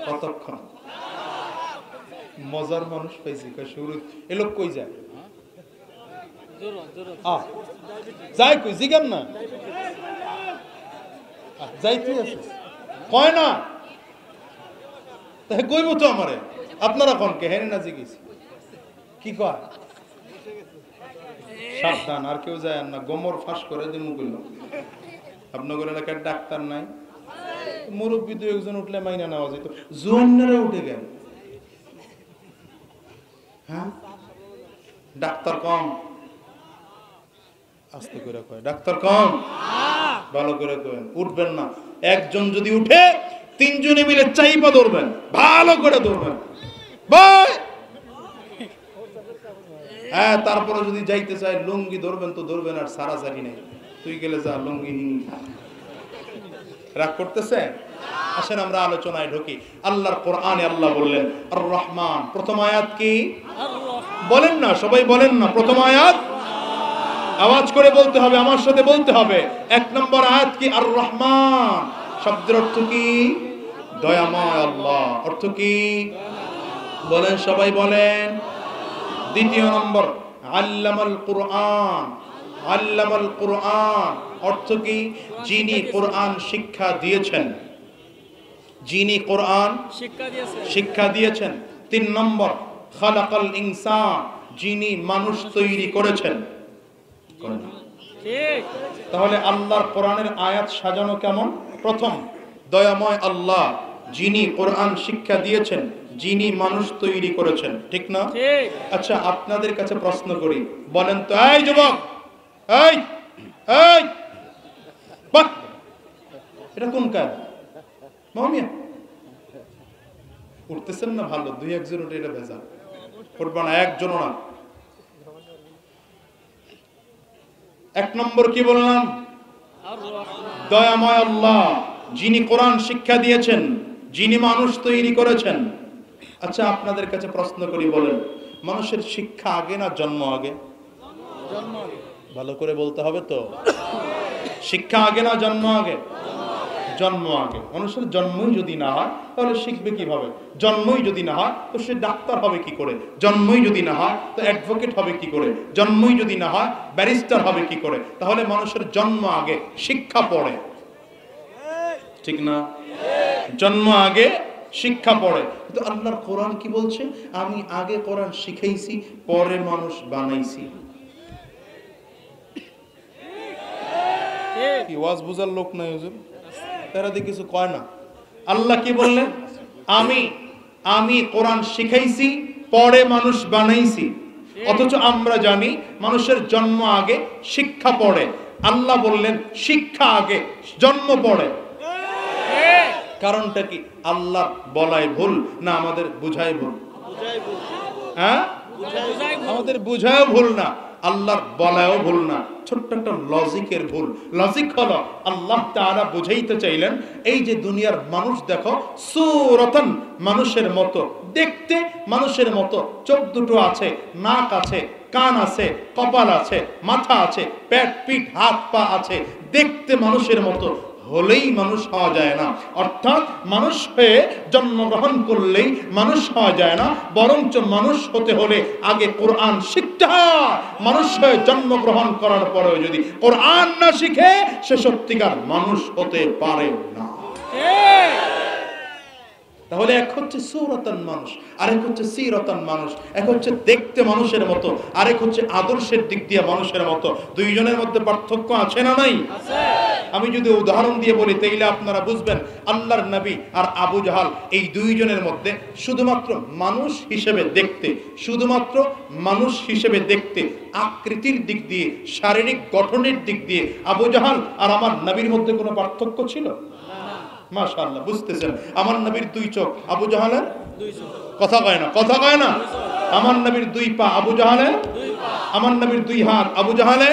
S1: কতক্ষণ? মজার মানুষ পাইছি শুরু এ লোক কই যায়? যাই কই জিগান না যাইতে আছে কয় না তাই কইব তো আমারে। আপনারা কোন কে হেনে না জিগিস কি কয়? সাবধান আর কেউ যায় না, গোমর ফাঁস করে দিমু কইল। আপনাদের এলাকার ডাক্তার নাই? মুরব্বী দু একজন উঠলে মাইনা নেওয়া যেত, জোয়ানরা উঠে গেল। হ্যাঁ ডাক্তার কম, আস্তে করে কয় ডাক্তার কম, ভালো করে কয়েন। উঠবেন না, একজন যদি উঠে তিনজনে মিলে চাইপা ধরবেন, ভালো করে ধরবেন। হ্যাঁ তারপরে যদি যাইতে চায় লুঙ্গি ধরবেন তো ধরবেন, আর সারাসারি নেই। তুই গেলে যা লুঙ্গি হিঙ্গি। রাগ করতেছে? আসেন আমরা আলোচনায় ঢুকি। আল্লাহর কোরআনে আল্লাহ বললেন আর রহমান। প্রথম আয়াত কি বলেন না? সবাই বলেন না প্রথম আয়াত। আওয়াজ করে বলতে হবে, আমার সাথে বলতে হবে। এক নম্বর আয়াত কি? আর রহমান শব্দের অর্থ কি? দয়াময় আল্লাহ। অর্থ কি বলেন? সবাই বলেন। দ্বিতীয় নম্বর আল্লামাল কোরআন। আল্লামাল কোরআন অর্থ কি? যিনি কোরআন শিক্ষা দিয়েছেন, যিনি কোরআন শিক্ষা দিয়েছেন। তিন নম্বর খালাকাল ইনসান, যিনি মানুষ তৈরি করেছেন। তাহলে আল্লাহর কোরআনের আয়াত সাজানো কেমন? প্রথম দয়াময় আল্লাহ, যিনি কোরআন শিক্ষা দিয়েছেন, যিনি মানুষ তৈরি করেছেন। ঠিক না? আচ্ছা আপনাদের কাছে প্রশ্ন করি, বলেন তো এই যুবক, এই এই এটা কোন কাজ? মামিয়া উঠতেছেন না? ভালো, দুই একজন উঠে এটা ভেজা করবা না, একজনও না। এক নম্বর কি বললাম? দয়াময় আল্লাহ, যিনি কোরআন শিক্ষা দিয়েছেন, যিনি মানুষ তৈরি করেছেন। আচ্ছা আপনাদের কাছে প্রশ্ন করি, বলেন মানুষের শিক্ষা আগে না জন্ম আগে? ভালো করে বলতে হবে তো। শিক্ষা আগে না জন্ম আগে? জন্ম আগে। মানুষের জন্মই যদি না হয় তাহলে শিখবে কিভাবে? জন্মই যদি না হয় তো সে ডাক্তার হবে কি করে? জন্মই যদি না হয় তো অ্যাডভোকেট হবে কি করে? জন্মই যদি না হয় ব্যারিস্টার হবে কি করে? তাহলে মানুষের জন্ম আগে, শিক্ষা পড়ে। ঠিক না? জন্ম আগে, শিক্ষা পড়ে। কিন্তু আল্লাহর কোরআন কি বলছে? আমি আগে কোরআন শিখাইছি, পরে মানুষ বানাইছি। কি ওয়াজ বুঝার লোক নাই হুজুর, তারা দিয়ে কিছু কয় না। আল্লাহ কি বললেন? আমি কোরআন শিখাইছি, পরে মানুষ বানাইছি। অথচ আমরা জানি মানুষের জন্ম আগে, শিক্ষা পড়ে। আল্লাহ বললেন শিক্ষা আগে, জন্ম পড়ে। কারণটা কি? আল্লাহ বলাই ভুল না আমাদের বুঝাই ভুল? হ্যাঁ আমাদের বুঝাও ভুল না, আল্লাহর বলায়ও ভুল না, ছোট্ট একটা লজিকের ভুল। লজিক হলো আল্লাহ তাআলা বুঝাইতে চাইলেন এই যে দুনিয়ার মানুষ দেখো সূরাতান, মানুষের মতো দেখতে, মানুষের মতো চোখ দুটো আছে, নাক আছে, কান আছে, কপাল আছে, মাথা আছে, পেট পিঠ হাত পা আছে, দেখতে মানুষের মতো হলেই মানুষ হওয়া যায় না। অর্থাৎ মানুষ হয়ে জন্মগ্রহণ করলেই মানুষ হওয়া যায় না, বরঞ্চ মানুষ হতে হলে আগে কোরআন শিখতে হয়। মানুষ হয়ে জন্মগ্রহণ করার পরেও যদি কোরআন না শিখে সে সত্যিকার মানুষ হতে পারে না। তাহলে এক হচ্ছে সূরাতান মানুষ, আরেক হচ্ছে সীরাতান মানুষ। এক হচ্ছে দেখতে মানুষের মতো, আরেক হচ্ছে আদর্শের দিক দিয়ে মানুষের মতো। দুইজনের মধ্যে পার্থক্য আছে না নাই? আমি যদি উদাহরণ দিয়ে বলি তাইলে আপনারা বুঝবেন। আল্লাহর নবী আর আবু জাহাল, এই দুইজনের মধ্যে শুধুমাত্র মানুষ হিসেবে দেখতে, শুধুমাত্র মানুষ হিসেবে দেখতে, আকৃতির দিক দিয়ে, শারীরিক গঠনের দিক দিয়ে আবু জাহাল আর আমার নবীর মধ্যে কোনো পার্থক্য ছিল? মাশাআল্লাহ, বুঝতেছেন? আমার নবীর দুই চোখ, আবু জাহালের দুই চোখ। কথা কয় না, কথা কয় না। আমার নবীর দুই পা, আবু জাহালের দুই পা। আমার নবীর 2 হাত আবু জাহালে,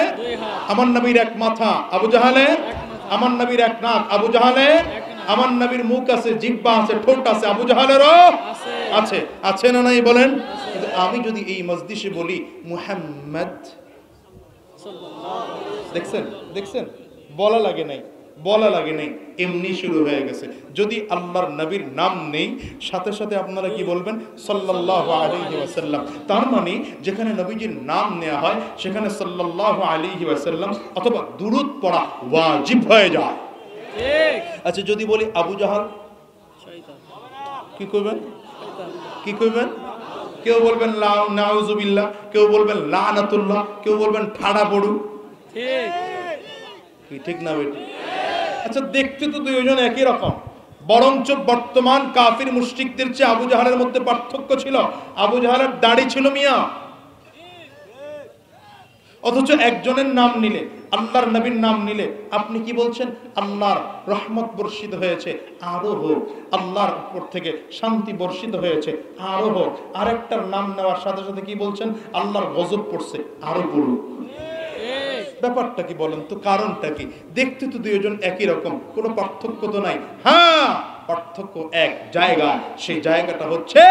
S1: আমার নবীর 1 মাথা আবু জাহালে, আমার নবীর 1 নাক আবু জাহালে, আমার নবীর মুখ আছে, জিহ্বা আছে, ঠোঁট আছে, আবু জাহালেরও আছে। আছে না নাই বলেন? কিন্তু আমি যদি এই মজলিসে বলি মুহাম্মদ, দেখছেন দেখছেন, বলা লাগে নাই, বলা লাগে নাই, এমনি শুরু হয়ে গেছে। যদি আল্লাহর নবীর নাম নেই, সাথে সাথে আপনারা কি বলবেন? সাল্লাল্লাহু আলাইহি ওয়াসাল্লাম। তার মানে যেখানে নবীজির নাম নেওয়া হয় সেখানে সাল্লাল্লাহু আলাইহি ওয়াসাল্লাম অথবা দুরূদ পড়া ওয়াজিব হয়ে যায়। ঠিক। আচ্ছা যদি বলি আবু জাহাল, শয়তান, কি করবেন? কি করবেন? কেউ বলবেন নাউজুবিল্লাহ, কেউ বলবেন লানাতুল্লাহ, কেউ বলবেন ঠাড়া পড়ু। ঠিক কি ঠিক না বেটি? আচ্ছা দেখতে তো দুইজন একই রকম, বরঞ্চ বর্তমান কাফির মুশরিকদের চেয়ে আবু জাহালের মধ্যে পার্থক্য ছিল। আবু জাহালের দাড়ি ছিল মিয়া, অথচ একজনের নাম নিলে, আল্লাহর নবীর নাম নিলে আপনি কি বলছেন? আল্লাহর রহমত বর্ষিত হয়েছে, আরো হোক। আল্লাহর উপর থেকে শান্তি বর্ষিত হয়েছে, আরো হোক। আরেকটার নাম নেওয়ার সাথে সাথে কি বলছেন? আল্লাহর গজব পড়ছে, আরো পড়ুক। ব্যাপারটা কি বলেন তো? কারণটা কি? দেখতে তো দুইজন একই রকম, কোনো পার্থক্য তো নাই। হ্যাঁ, পার্থক্য এক জায়গায়, সেই জায়গাটা হচ্ছে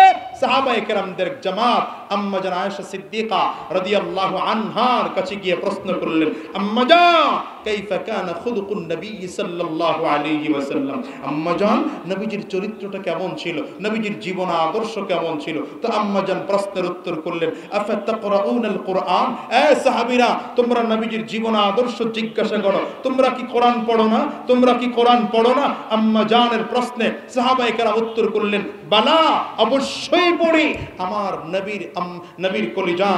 S1: সাহাবায়ে কেরামদের জামাত। আম্মা জান আয়েশা সিদ্দিকা রাদিয়াল্লাহু আনহার কাছে গিয়ে প্রশ্ন করলেন, আম্মা জান কাইফা কানা খুলুকুন নবী সাল্লাল্লাহু আলাইহি ওয়াসাল্লাম, আম্মা জান নবীজির চরিত্রটা কেমন ছিল, নবীজির জীবন আদর্শ কেমন ছিল? তো আম্মা জান প্রশ্নের উত্তর করলেন, আফা তাকরাউনাল কুরআন, এ সাহাবীরা তোমরা নবীজির জীবন আদর্শ জিজ্ঞাসা করো, তোমরা কি কোরআন পড়ো না? তোমরা কি কোরআন পড়ো না? আম্মা জানের প্রশ্নে সাহাবায়ে কেরাম উত্তর করলেন, বালা, অবশ্যই পড়ি। আমার নবীর কলিজা,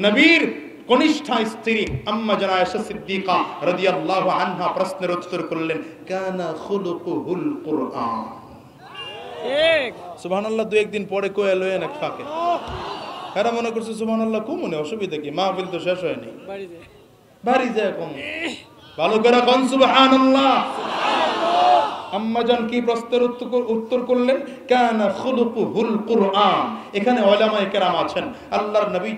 S1: নবীর কনিষ্ঠ স্ত্রী আম্মা জান আয়েশা সিদ্দিকা রাদিয়াল্লাহু আনহা প্রশ্নের উত্তর করলেন, কানা খুলুকুহুল কুরআন। ঠিক সুবহানাল্লাহ। দুই একদিন পরে কয়ে লয়ে না ফাঁকে এরা মনে করছে সুবহানাল্লাহ কো মনে অসুবিধা কি? মাহফিল তো শেষ হয়নি, বাড়ি যায় কম। ভালো করে কোন সুবহানাল্লাহ। আম্মা জান কি প্রশ্নের উত্তর করলেন? কানা খুলুকুহুল কুরআন। এখানে উলামায়ে কেরাম আছেন, আল্লাহর নবী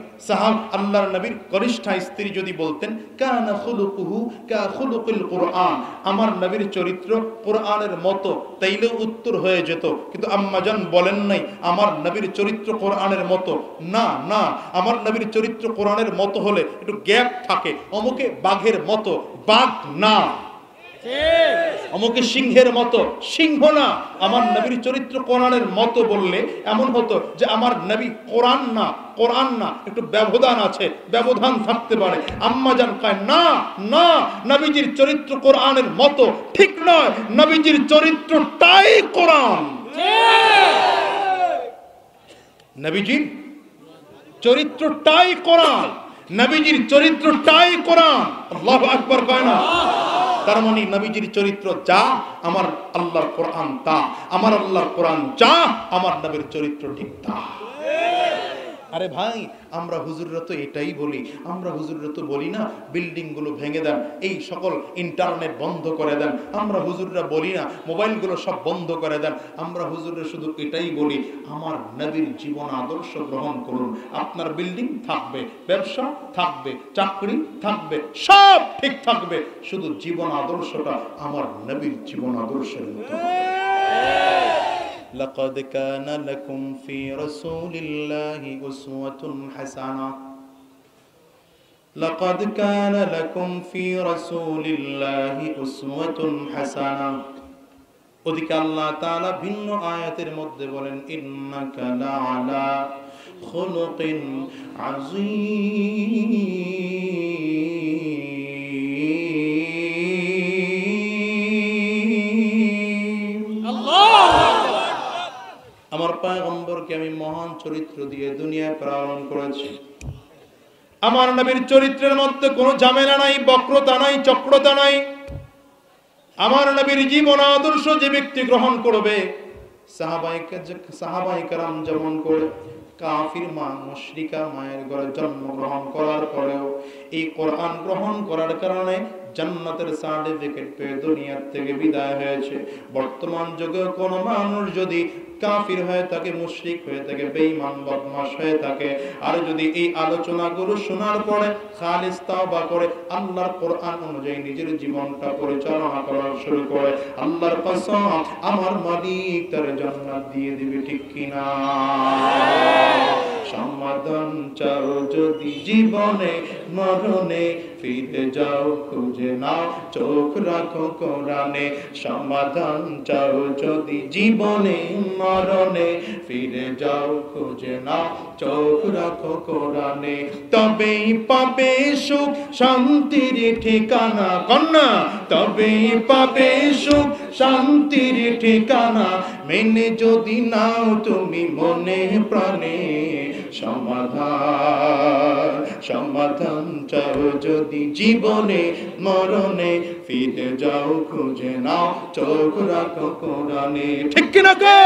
S1: আল্লাহর নবীর কনিষ্ঠ স্ত্রী যদি বলতেন কানা খুলুকুহু কা খুলুকুল কুরআন, আমার নবীর চরিত্র কোরআনের মতো, তাইলেও উত্তর হয়ে যেত। কিন্তু আম্মা জান বলেন নাই আমার নবীর চরিত্র কোরআনের মতো। না না, আমার নবীর চরিত্র কোরআনের মতো হলে একটু গ্যাপ থাকে, অমুকে বাঘের মতো, বাঘ না। আমাকে সিংহের মতো, সিংহ না। আমার নবীর চরিত্র কোরআনের মতো বললে এমন হতো যে আমার নবী কোরআন না, কোরআন না, একটু ব্যবধান আছে, ব্যবধান থাকতে পারে। আম্মা জান কয় না না, নবীজির চরিত্র কোরআনের মতো ঠিক নয়, নবীজির চরিত্রটাই কোরআন। নবীজির চরিত্রটাই কোরআন, নবীজির চরিত্রটাই কোরআন। আল্লাহু আকবার কয় না? তার মানে নবীজির চরিত্র যা, আমার আল্লাহর কোরআন তা। আমার আল্লাহর কোরআন যা, আমার নবীর চরিত্র ঠিক তা। আরে ভাই, আমরা হুজুররা তো এটাই বলি। আমরা হুজুররা তো বলি না বিল্ডিং গুলো ভেঙে দেন, এই সকল ইন্টারনেট বন্ধ করে দেন। আমরা হুজুররা বলি না মোবাইলগুলো সব বন্ধ করে দেন। আমরা হুজুররা শুধু এটাই বলি, আমার নবীর জীবন আদর্শ গ্রহণ করুন। আপনার বিল্ডিং থাকবে, ব্যবসা থাকবে, চাকরি থাকবে, সব ঠিক থাকবে, শুধু জীবন আদর্শটা আমার নবীর জীবন আদর্শের মতো। لقد كان لكم في رسول الله أسوة حسنة لقد كان لكم في رسول الله أسوة حسنة ওদিকে আল্লাহ তাআলা ভিন্ন আয়াতের মধ্যে বলেন, ইন্নাকা লাআলা খুলুকিন আযীম। আমার পয়গম্বরকে আমি মহান চরিত্র দিয়ে দুনিয়ায় প্রেরণ করেছি। আমার নবীর চরিত্রের মধ্যে কোনো ঝামেলা নাই, বক্রতা নাই, চক্রতা নাই। আমার নবীর জীবন আদর্শ যে ব্যক্তি গ্রহণ করবে, সাহাবায়ে কেরাম যেমন করে কাফির মা মুশরিকা মায়ের ঘরে জন্মগ্রহণ করার পরেও এই কোরআন গ্রহণ করার কারণে জান্নাতের সার্টিফিকেট পেয়ে দুনিয়ার থেকে বিদায় হয়েছে। বর্তমান যুগে কোনো মানুষ যদি কাফির হয়ে থাকে, মুশরিক হয়ে থাকে, বেঈমান বদমাশ হয়ে থাকে, আর যদি এই আলোচনাগুলো শোনার পরে খালিস তাওবা করে আল্লাহর কোরআন অনুযায়ী নিজের জীবনটা পরিচালনা করা শুরু করে, আল্লাহর কসম আমার মালিক তার জান্নাত দিয়ে দিবে। ঠিক কিনা? সমাধান চাও যদি জীবনে মরণে, ফিরে যাও খুঁজে নাও চোখ রাখো কোরআনে। সমাধান চাও যদি জীবনে মরণে, ফিরে যাও খুঁজে নাও চোখ রাখো কোরআনে। তবেই পাবে সুখ শান্তির ঠিকানা, কন্যা তবেই পাবে সুখ শান্তির ঠিকানা, মেনে যদি নাও তুমি মনে প্রাণে। সমাধান সমাধান চাও যদি জীবনে মরণে, ফিরে যাও খুঁজে নাও চোখ রাখো কোরআনে। ঠিক কিনা গো?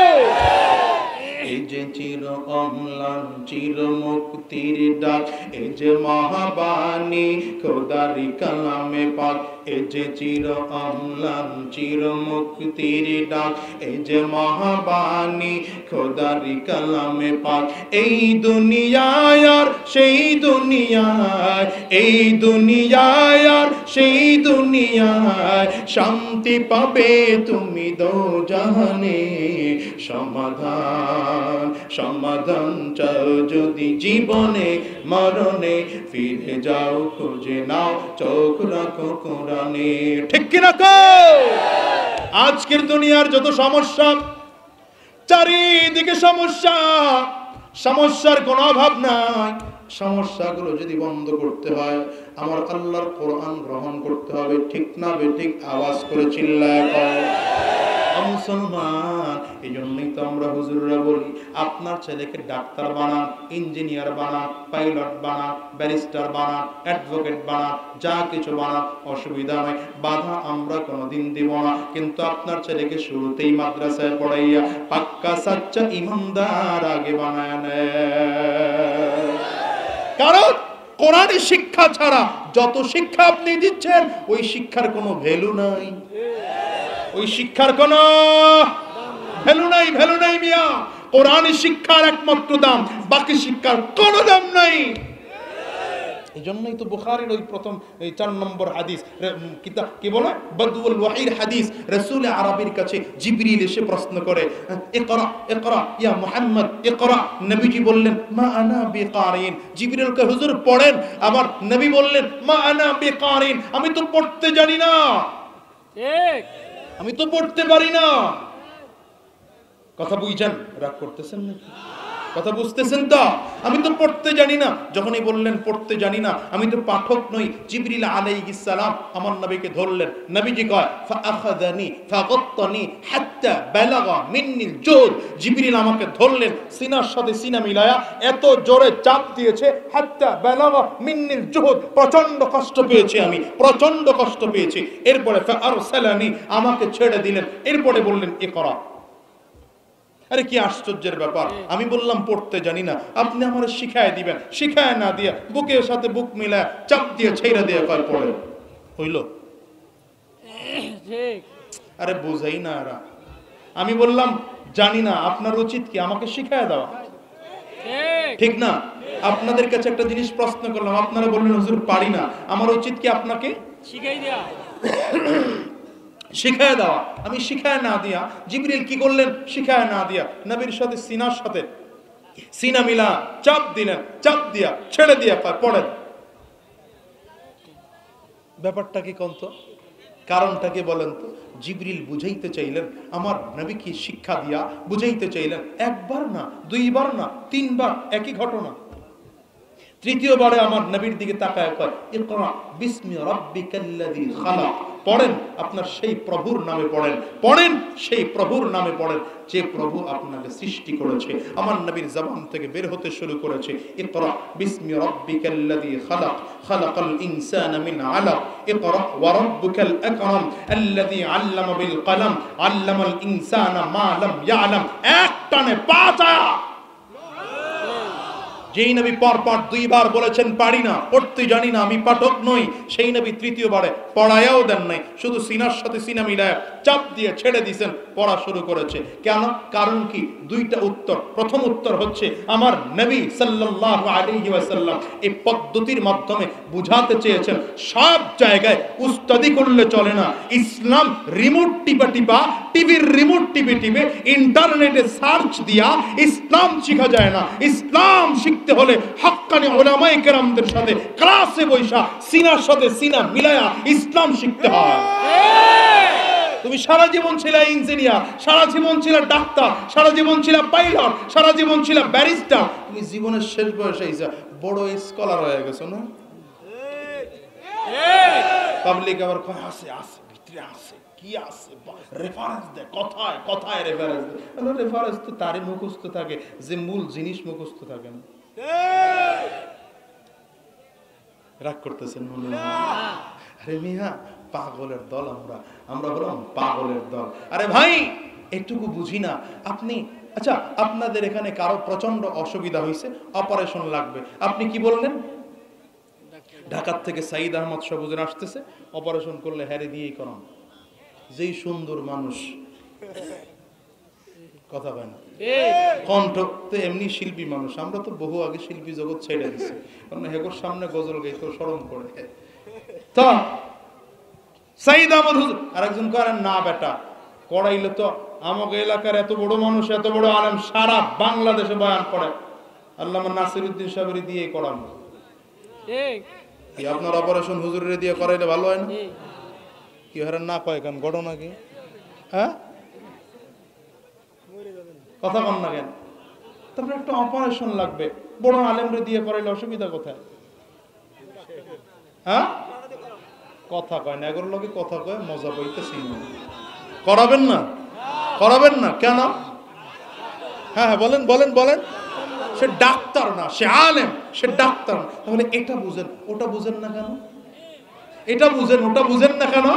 S1: এই যে চির অম্লান চির মুক্তির ডাক, এই যে মহাবাণী খোদারি কালামে পাক, এই যে চির অম্লান চির মুক্তির ডাক, এই যে মহাবাণী খোদারি কালামে পাক। এই দুনিয়ায় আর সেই দুনিয়ায়, এই দুনিয়ায় আর সেই দুনিয়ায়, শান্তি পাবে তুমি দোজাহানে। সমাধান সমাধান চাও যদি জীবনে মরণে, ফিরে যাও খুঁজে নাও চোখ রাখো কোরআনে। ঠিক কিনা কো? আজকের দুনিয়ার যত সমস্যা, চারিদিকে সমস্যা, সমস্যার কোনো অভাব নাই। সমস্যাগুলো যদি বন্ধ করতে হয় আমার আল্লাহর কোরআন গ্রহণ করতে হবে। ঠিক না বেঠিক? আওয়াজ করে চিল্লায় কও মুসলমান। এই জন্যই তো আমরা হুজুররা বলি আপনার ছেলেকে ডাক্তার বানান, ইঞ্জিনিয়ার বানান, পাইলট বানান, ব্যারিস্টার বানান, অ্যাডভোকেট বানান, যা কিছু বানান, অসুবিধা নয়, বাধা আমরা কোনোদিন দিব না। কিন্তু আপনার ছেলেকে শুরুতেই মাদ্রাসায় পড়াইয়া পাক্কা সাচ্চা ইমানদার আগে বানায় নেয়। কারণ কোরআনী শিক্ষা ছাড়া যত শিক্ষা আপনি দিচ্ছেন ওই শিক্ষার কোনো ভ্যালু নাই, ওই শিক্ষার কোনো ভ্যালু নাই, ভ্যালু নাই মিয়া। কোরআনী শিক্ষার একমাত্র দাম, বাকি শিক্ষার কোনো দাম নাই। এই জন্যই তো বুখারীর ওই প্রথম এই 4 নম্বর হাদিস কিতাব কি বলে বদউল ওয়াহির হাদিস, রাসূল আরবির কাছে জিবরিল এসে প্রশ্ন করে ইকরা ইকরা ইয়া মুহাম্মদ ইকরা। নবীজি বললেন মা আনা বিকারিন। জিবরিল কে হুজুর পড়েন। আমার নবী বললেন মা আনা বিকারিন, আমি তো পড়তে জানি না, ঠিক আমি তো পড়তে পারি না। কথা বুঝছেন? রাগ করতেছেন নাকি? কথা বুঝতেছেন তো? আমি তো পড়তে জানি না। যখনই বললেন পড়তে জানি না, আমি তো পাঠক নই, জিবরিল আলাইহিস সালাম আমার নবীকে ধরলেন। নবীজি কয় ফাআখাযানি ফাগাত্তানি হাত্তা বালাগা মিন্নিল জুদ। জিবরিল আমাকে ধরলেন, সিনার সাথে সিনা মিলায়া এত জোরে চাপ দিয়েছে, হাত্তা বালাগা মিন্নিল জুদ, প্রচন্ড কষ্ট পেয়েছি আমি, প্রচন্ড কষ্ট পেয়েছি। এরপরে ফাআরসালানি, আমাকে ছেড়ে দিলেন। এরপরে বললেন ইকরা। আরে কি আশ্চর্যের ব্যাপার! আমি বললাম পড়তে জানি না, আপনি আমার শিখায় দিবেন। শিখায় না দিয়া বুকের সাথে বুক মিলায় চাপ দিয়ে ছেড়ে দিয়ে কয় পড়ে। হইল? আরে বুঝাই না এরা। আমি বললাম জানি না, আপনার উচিত কি আমাকে শিখায় দেওয়া, ঠিক না? আপনাদের কাছে একটা জিনিস প্রশ্ন করলাম, আপনারা বললেন হুজুর পারি না, আমার উচিত কি আপনাকে শিখাই দেওয়া, শিখায় দেওয়া? আমি শিখায় না দিয়া, জিবরিল কি করলেন? শিখায় না দিয়া নবীর সাথে সিনার সাথে সিনা মিলা চাপ দিলেন, চাপ দিয়া ছেড়ে দিয়া পড়েন। ব্যাপারটা কি কোন তো? কারণটা কি বলেন তো? জিবরিল বুঝাইতে চাইলেন, আমার নবীকে শিক্ষা দিয়া বুঝাইতে চাইলেন। একবার না, দুইবার না, তিনবার একই ঘটনা। তৃতীয়বারে আমার নবীর দিকে তাকায় কয় ইকরা বিসমি রাব্বিকাল্লাযী খালাক। পড়েন, আপনার সেই প্রভুর নামে পড়েন, পড়েন সেই প্রভুর নামে পড়েন যে প্রভু আপনাকে সৃষ্টি করেছে। আমার নবীর জবান থেকে বের হতে শুরু করেছে ইকরা বিসমি রাব্বিকাল্লাযী খালাক খালাকাল ইনসানা মিন আলাক ইকরা ওয়া রাব্বুকাল আকরাম আল্লাযী আল্লামা বিল কলম আল্লামাল ইনসানা মা লাম ইয়ালাম। এক টানে 5 আয়াত যেই নবী পরপর দুইবার বলেছেন পারি না, পড়তে জানি না, আমি পাঠক নই, সেই নবী তৃতীয়বারে পড়ায়াও দেন নাই, শুধু সিনার সাথে সিনা মিলায়া চাপ দিয়ে ছেড়ে দিয়েছেন, পড়া শুরু করেছে। কেন? কারণ কি? দুইটা উত্তর। প্রথম উত্তর হচ্ছে আমার নবী সাল্লাল্লাহু আলাইহি ওয়াসাল্লাম এই পদ্ধতির মাধ্যমে বুঝাতে চেয়েছেন সব জায়গায় উস্তাদি করলে চলে না। ইসলাম রিমোট টিপা টিপা, টিভির রিমোট টিপে টিপে, ইন্টারনেটে সার্চ দিয়া ইসলাম শেখা যায় না। ইসলাম শিখতে হলে হাক্কানি উলামায়ে কেরামদের সাথে ক্লাসে বৈশা সিনার সাথে সিনা মিলায়া ইসলাম শিখতে হয়। তুমি সারা জীবন ছিলে ইঞ্জিনিয়ার, সারা জীবন ছিলে ডাক্তার, সারা জীবন ছিলে পাইলট, সারা জীবন ছিলে ব্যারিস্টার, তুমি জীবনের শেষ বয়সে এসে বড় স্কলার হয়ে গেছো না? পাবলিক আবার কয় আছে আছে ভিতরে আছে, কি আছে রেফারেন্স দে, কথায় কথায় রেফারেন্স দে। রেফারেন্স তো তারই মুখস্থ থাকে যে মূল জিনিস মুখস্থ থাকে না। রাগ করতেছেন মনে হয়? আরে মিয়া, পাগলের দল আমরা, আমরা হলাম পাগলের দল। আরে ভাই এটুকু বুঝি না আপনি? আচ্ছা, আপনাদের এখানে কারো প্রচন্ড অসুবিধা হয়েছে, অপারেশন লাগবে, আপনি কি বললেন? ঢাকার থেকে সাইদ আহমদ সবুজের আসতেছে, অপারেশন করলে হ্যারে দিয়েই করান। যেই সুন্দর মানুষ, কথা হয় না, কণ্ঠ তো এমনি শিল্পী মানুষ, আমরা তো বহু আগে শিল্পী জগৎ ছেড়ে দিচ্ছি, কারণ হেগোর সামনে গজল গাইতে শরম করে। তো সাইদ আহমদ হুজুর আরেকজন করেন না, বেটা করাইলে তো আমাকে এলাকার এত বড় মানুষ, এত বড় আলেম সারা বাংলাদেশে বয়ান করে, আল্লামা নাসিরউদ্দিন সাহেবের দিয়ে করানো। কি আপনার অপারেশন হুজুরের দিয়ে করাইলে ভালো হয় না? কি হারান না কয় কেন? ঘটনা কি? হ্যাঁ, কথা কন না কেন? তারপরে একটা অপারেশন লাগবে, বড় আলেমরে দিয়ে করাইলে অসুবিধা কোথায়? হ্যাঁ, কথা কয় না, এগুলোর লোকে কথা কয় মজা পাইতেছি না। করাবেন না? করাবেন না কেন? হ্যাঁ হ্যাঁ বলেন বলেন বলেন। সে ডাক্তার না, সে আলেম, সে ডাক্তার না, তাহলে এটা বুঝেন ওটা বুঝেন না কেন? এটা বুঝেন ওটা বুঝেন না কেন?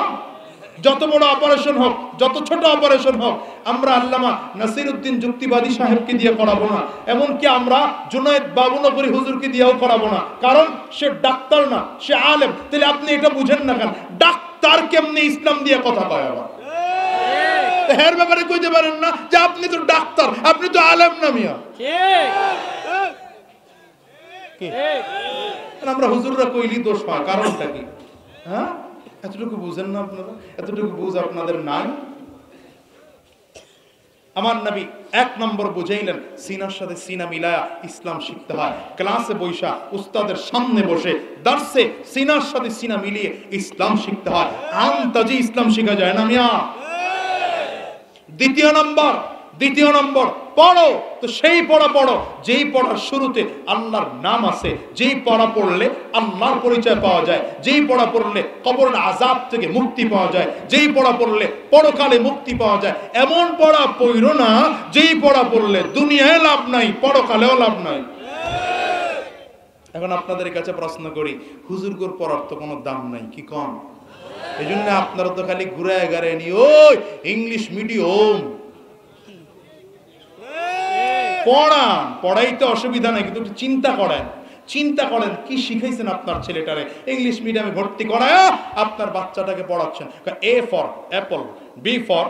S1: যত বড় অপারেশন হোক, যত ছোট অপারেশন হোক, আমরা আল্লামা নাসিরউদ্দিন যুক্তিবাদী সাহেবকে দিয়ে করাবো না, এমনকি আমরা জুনায়েদ বাবুনগরী হুজুরকে দিয়েও করাবো না, কারণ সে ডাক্তার না, সে আলেম। তাহলে আপনি এটা বুঝেন না কেন? ডাক্তার কেমনে ইসলাম দিয়ে কথা কয়? আবার এর ব্যাপারে কইতে পারেন না যে আপনি তো ডাক্তার, আপনি তো আলেম না মিয়া। আমরা হুজুররা কইলি দোষ হয়, কারণটা কি? হ্যাঁ, এতটুকু বুঝেন না আপনারা? এতটুকু বুঝ আপনাদের নাই? আমার নবী এক নম্বর বুঝাইলেন সিনার সাথে সিনা মিলায়া ইসলাম শিখতে হয়। ক্লাসে বৈশা উস্তাদের সামনে বসে দার্সে সিনার সাথে সিনা মিলিয়ে ইসলাম শিখতে হয়। আনতাজি ইসলাম শেখা যায় না মিয়া। দ্বিতীয় নম্বর পড়ো, তো সেই পড়া পড়ো যেই পড়ার শুরুতে আল্লাহর নাম আছে, যেই পড়া পড়লে আল্লাহর পরিচয় পাওয়া যায়, যেই পড়া পড়লে কবরের আযাব থেকে মুক্তি পাওয়া যায়, যেই পড়া পড়লে পরকালে মুক্তি পাওয়া যায়। এমন পড়া পড়ো না যেই পড়া পড়লে দুনিয়ায় লাভ নাই, পরকালেও লাভ নাই। এখন আপনাদের কাছে প্রশ্ন করি, হুজুরগুর পড়ার তো কোনো দাম নাই, কি কম? এই জন্য আপনারা তো খালি ঘুরে গাড়ে নি ওই ইংলিশ মিডিয়াম পড়ান, পড়াইতে অসুবিধা নাই, কিন্তু চিন্তা করেন কি শিখাইছেন আপনার ছেলেটারে ইংলিশ মিডিয়ামে ভর্তি করায় আপনার বাচ্চাটাকে পড়াচ্ছেন। A for apple, B for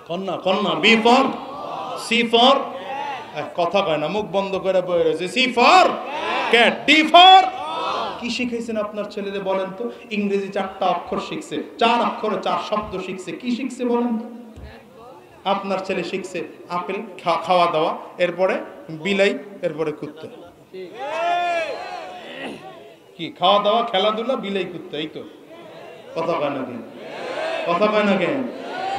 S1: কন্যা, বি ফর সি ফর, কথা কয় না, মুখ বন্ধ করে বয়ে রয়েছে, C for cat, D for. কি শিখাইছেন আপনার ছেলেদের বলেন তো? ইংরেজি 4টা অক্ষর শিখছে, 4 অক্ষরে 4 শব্দ শিখছে। কি শিখছে বলেন তো? আপনার ছেলে শিখছে আপেল, খাওয়া দাওয়া, এরপরে বিলাই, এরপরে কুত্তা। কি খাওয়া দাওয়া, খেলাধুলা, বিলাই, কুত্তা, এই তো। কথা কয় না কেন? কথা কয় না কেন?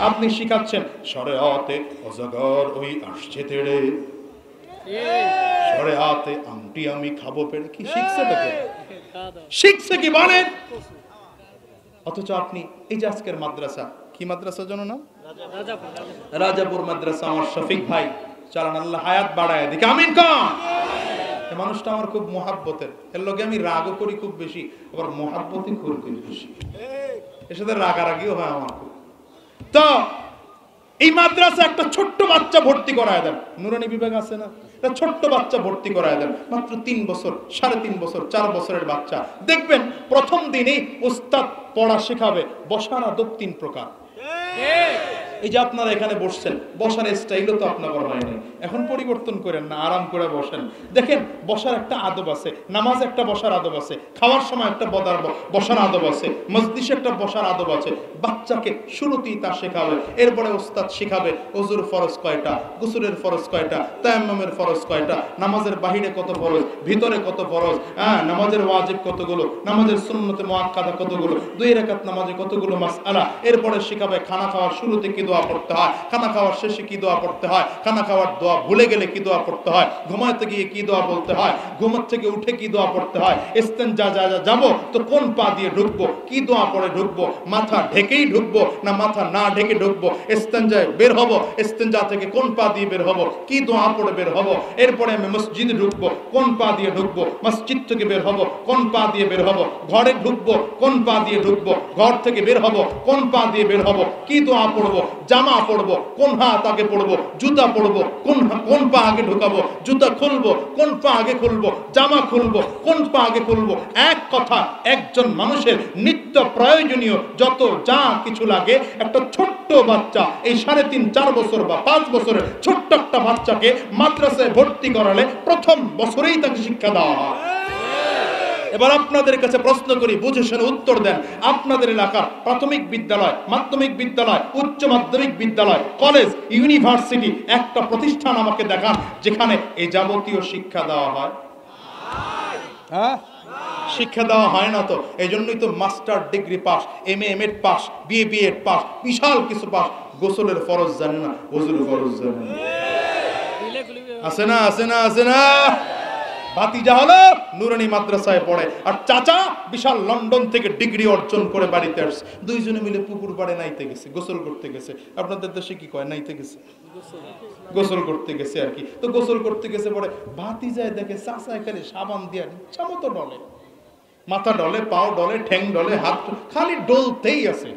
S1: আপনি শিখাচ্ছেন শরিয়াতে অজগর ওই আসছে তেড়ে, শরিয়াতে আমটি আমি খাবো পেড়ে। কি শিখছে তাকে? শিখছে কি বলেন? অথচ আপনি এই যে আজকের মাদ্রাসা, কি মাদ্রাসা জানো না? রাজাপুর মাদ্রাসা। আমার শফিক ভাই চালান, আল্লাহ হায়াত বাড়ায় দিকে, আমিন কন। এই মানুষটা আমার খুব মহাব্বতের, এর লগে আমি রাগও করি খুব বেশি, আবার মহাব্বতই করি বেশি, এর সাথে রাগারাগিও হয় আমার খুব। তো এই মাদ্রাসা একটা ছোট্ট বাচ্চা ভর্তি করায় দেন, নুরানি বিভাগ আছে না, একটা ছোট্ট বাচ্চা ভর্তি করায় দেন, মাত্র 3 বছর, 3.5 বছর, 4 বছরের বাচ্চা, দেখবেন প্রথম দিনেই উস্তাদ পড়া শেখাবে। বসার আদব 3 প্রকার। এই যে আপনারা এখানে বসছেন, বসার স্টাইলও তো আপনার হয়নি, এখন পরিবর্তন করেন না, আরাম করে বসেন। দেখেন বসার একটা আদব আছে, নামাজ একটা বসার আদব আছে, খাওয়ার সময় একটা বসার আদব আছে, মজলিসে একটা বসার আদব আছে। বাচ্চাকে শুরুতেই তা শেখাবে, এরপরে ওস্তাদ শেখাবে ওযুর ফরজ কয়টা, গোসলের ফরজ কয়টা, তায়াম্মুমের ফরজ কয়টা, নামাজের বাহিরে কত ফরজ, ভিতরে কত ফরজ, নামাজের ওয়াজিব কতগুলো, নামাজের সুন্নতে মুআক্কাদা কতগুলো, 2 রাকাত নামাজে কতগুলো মাসআলা। এরপরে শেখাবে খানা খাওয়ার শুরুতে কি দোয়া পড়তে হয়, খানা খাওয়ার শেষে কি দোয়া পড়তে হয়, খানা খাওয়ার দোয়া ভুলে গেলে কি দোয়া পড়তে হয়, ঘুমাতে গিয়ে কি দোয়া বলতে হয়, ঘুমাতে থেকে উঠে কি দোয়া পড়তে হয়, ইস্তেনজা যাবো তো কোন পা দিয়ে ঢুকবো, কি দোয়া পড়ে ঢুকবো, মাথা ঢেকেই ঢুকবো না মাথা না ঢেকে ঢুকবো, ইস্তেনজায় বের হবো, ইস্তেনজা থেকে কোন পা দিয়ে বের হবো, কি দোয়া পড়ে বের হবো, এরপরে আমি মসজিদে ঢুকবো, কোন পা দিয়ে ঢুকবো, মসজিদ থেকে বের হবো, কোন পা দিয়ে বের হবো, ঘরে ঢুকবো, কোন পা দিয়ে ঢুকবো, ঘর থেকে বের হবো, কোন পা দিয়ে বের হবো, কি দোয়া পড়বো, জামা পড়বো, কোন হাত আগে পড়বো, জুতা পড়বো, কোন পা আগে ঢুকাবো, জুতা খুলবো, কোন পা আগে খুলবো, জামা খুলবো, কোন পা আগে খুলবো। এক কথা, একজন মানুষের নিত্য প্রয়োজনীয় যত যা কিছু লাগে, একটা ছোট্ট বাচ্চা, এই 3.5-4 বছর বা 5 বছরের ছোট্ট একটা বাচ্চাকে মাদ্রাসায় ভর্তি করালে প্রথম বছরেই তাকে শিক্ষা দেওয়া হয়। এবার আপনাদের কাছে প্রশ্ন করি, বুঝে শুনে উত্তর দেন। আপনাদের এলাকার প্রাথমিক বিদ্যালয়, মাধ্যমিক বিদ্যালয়, উচ্চ মাধ্যমিক বিদ্যালয়, কলেজ, ইউনিভার্সিটি একটা প্রতিষ্ঠান আমাকে দেখান যেখানে এই যাবতীয় শিক্ষা দেওয়া হয়? হ্যাঁ, শিক্ষা দেওয়া হয় না তো। এই জন্যই তো master degree pass, MEd pass, BEd pass, বিশাল কিছু পাস, গোসলের ফরজ জানে না, ওযুর ফরজ জানে না। আছে না, আছে না, আছে না? ভাতিজা হলো নুরানি মাদ্রাসায় পড়ে, আর চাচা বিশাল লন্ডন থেকে ডিগ্রি অর্জন করে বাড়িতে আসছে। দুইজনে মিলে পুকুর পাড়ে নাইতে গেছে, গোসল করতে গেছে। আপনাদের দেশে কি কয়, নাইতে গেছে, গোসল করতে গেছে আর কি। তো গোসল করতে গেছে পরে ভাতিজায় দেখে চাচা এখানে সাবান দিয়ে ইচ্ছা মতো ডলে, মাথা ডলে, পাও ডলে, ঠ্যাং ডলে, হাত খালি ডলতেই আছে।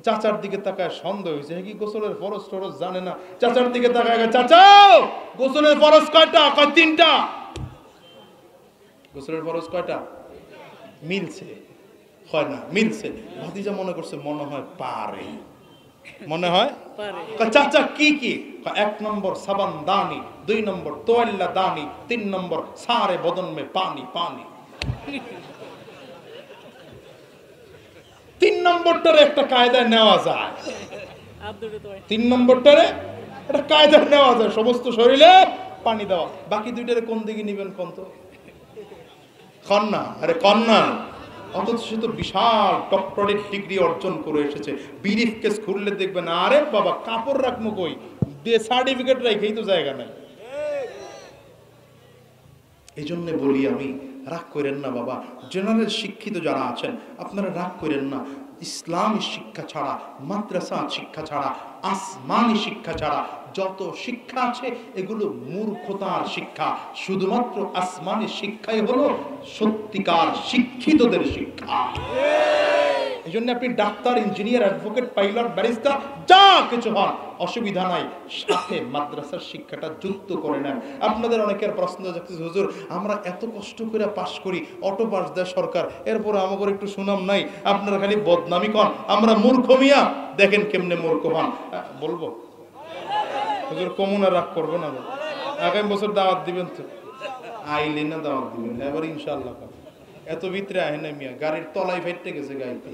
S1: চাচার দিকে তাকায় সন্দেহ হয়েছে, কি গোসলের ফরজ টরজ জানে না। চাচার দিকে তাকায়, চাচা গোসলের ফরজ কয়টা? কয় 3টা। গোসলের ফরজ কয়টা? মিলছে, হয় না, মিলছে। ভাতিজা মনে করছে মনে হয় পারে, মনে হয় পারে। চাচা কি কি? 1 নম্বর সাবান দানি, 2 নম্বর তোয়াল্লা দানি, 3 নম্বর সারে বদন মে পানি পানি। 3 নম্বরটারে একটা কায়দায় নেওয়া যায়, 3 নম্বরটারে একটা কায়দায় নেওয়া যায়, সমস্ত শরীরে পানি দেওয়া। বাকি 2টারে কোন দিকে নিবেন কোন তো? কন্যা, আরে কন্যা। অথচ সে তো বিশাল ডক্টরেট ডিগ্রি অর্জন করে এসেছে। বিরিফ কেস খুললে দেখবেন, আরে বাবা কাপড় রাখবো কই, সার্টিফিকেট রাখেই তো জায়গা নাই। এই জন্য বলি আমি, রাগ করেন না বাবা, জেনারেল শিক্ষিত যারা আছেন আপনারা রাগ করেন না। ইসলামী শিক্ষা ছাড়া, মাদ্রাসা শিক্ষা ছাড়া, আসমানি শিক্ষা ছাড়া যত শিক্ষা আছে এগুলো মূর্খতার শিক্ষা। শুধুমাত্র আসমানি শিক্ষাই হলো সত্যিকার শিক্ষিতদের শিক্ষা। এই জন্য আপনি doctor, engineer, advocate, pilot, barrister যা কিছু হন, অসুবিধা নাই, সাথে মাদ্রাসার শিক্ষাটা যুক্ত করে নেন। আপনাদের অনেকের প্রশ্ন যাচ্ছে, হুজুর আমরা এত কষ্ট করে পাশ করি, অটো পাস দেয় সরকার, এরপরে আমাদের একটু সুনাম নাই, আপনারা খালি বদনামি কন, আমরা মূর্খ মিয়া। দেখেন কেমনে মূর্খ হন, বলবো হুজুর কমুনা রাগ করবো না, আগামী বছর দাওয়াত দিবেন তো? আইলে না দাওয়াত দিবেন না, এবার ইনশাআল্লাহ। এত ভিতরে আহে না মিয়া, গাড়ির তলায় ফেটে গেছে গাড়িতে।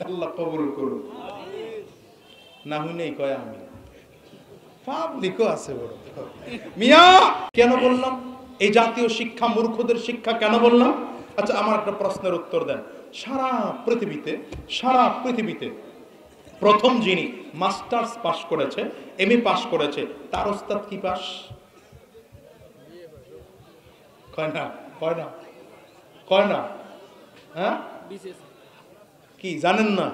S1: আল্লাহ কবুল করুন। না হুনেই কয় আমি পাবলিকও আছে বড় মিয়া। কেন বললাম এই জাতীয় শিক্ষা মূর্খদের শিক্ষা কেন বললাম? আচ্ছা আমার একটা প্রশ্নের উত্তর দেন। সারা পৃথিবীতে প্রথম যিনি মাস্টার্স পাস করেছে, এমএ পাস করেছে, তার ওস্তাদ কি পাস? কয় না হ্যাঁ, কি জানেন না?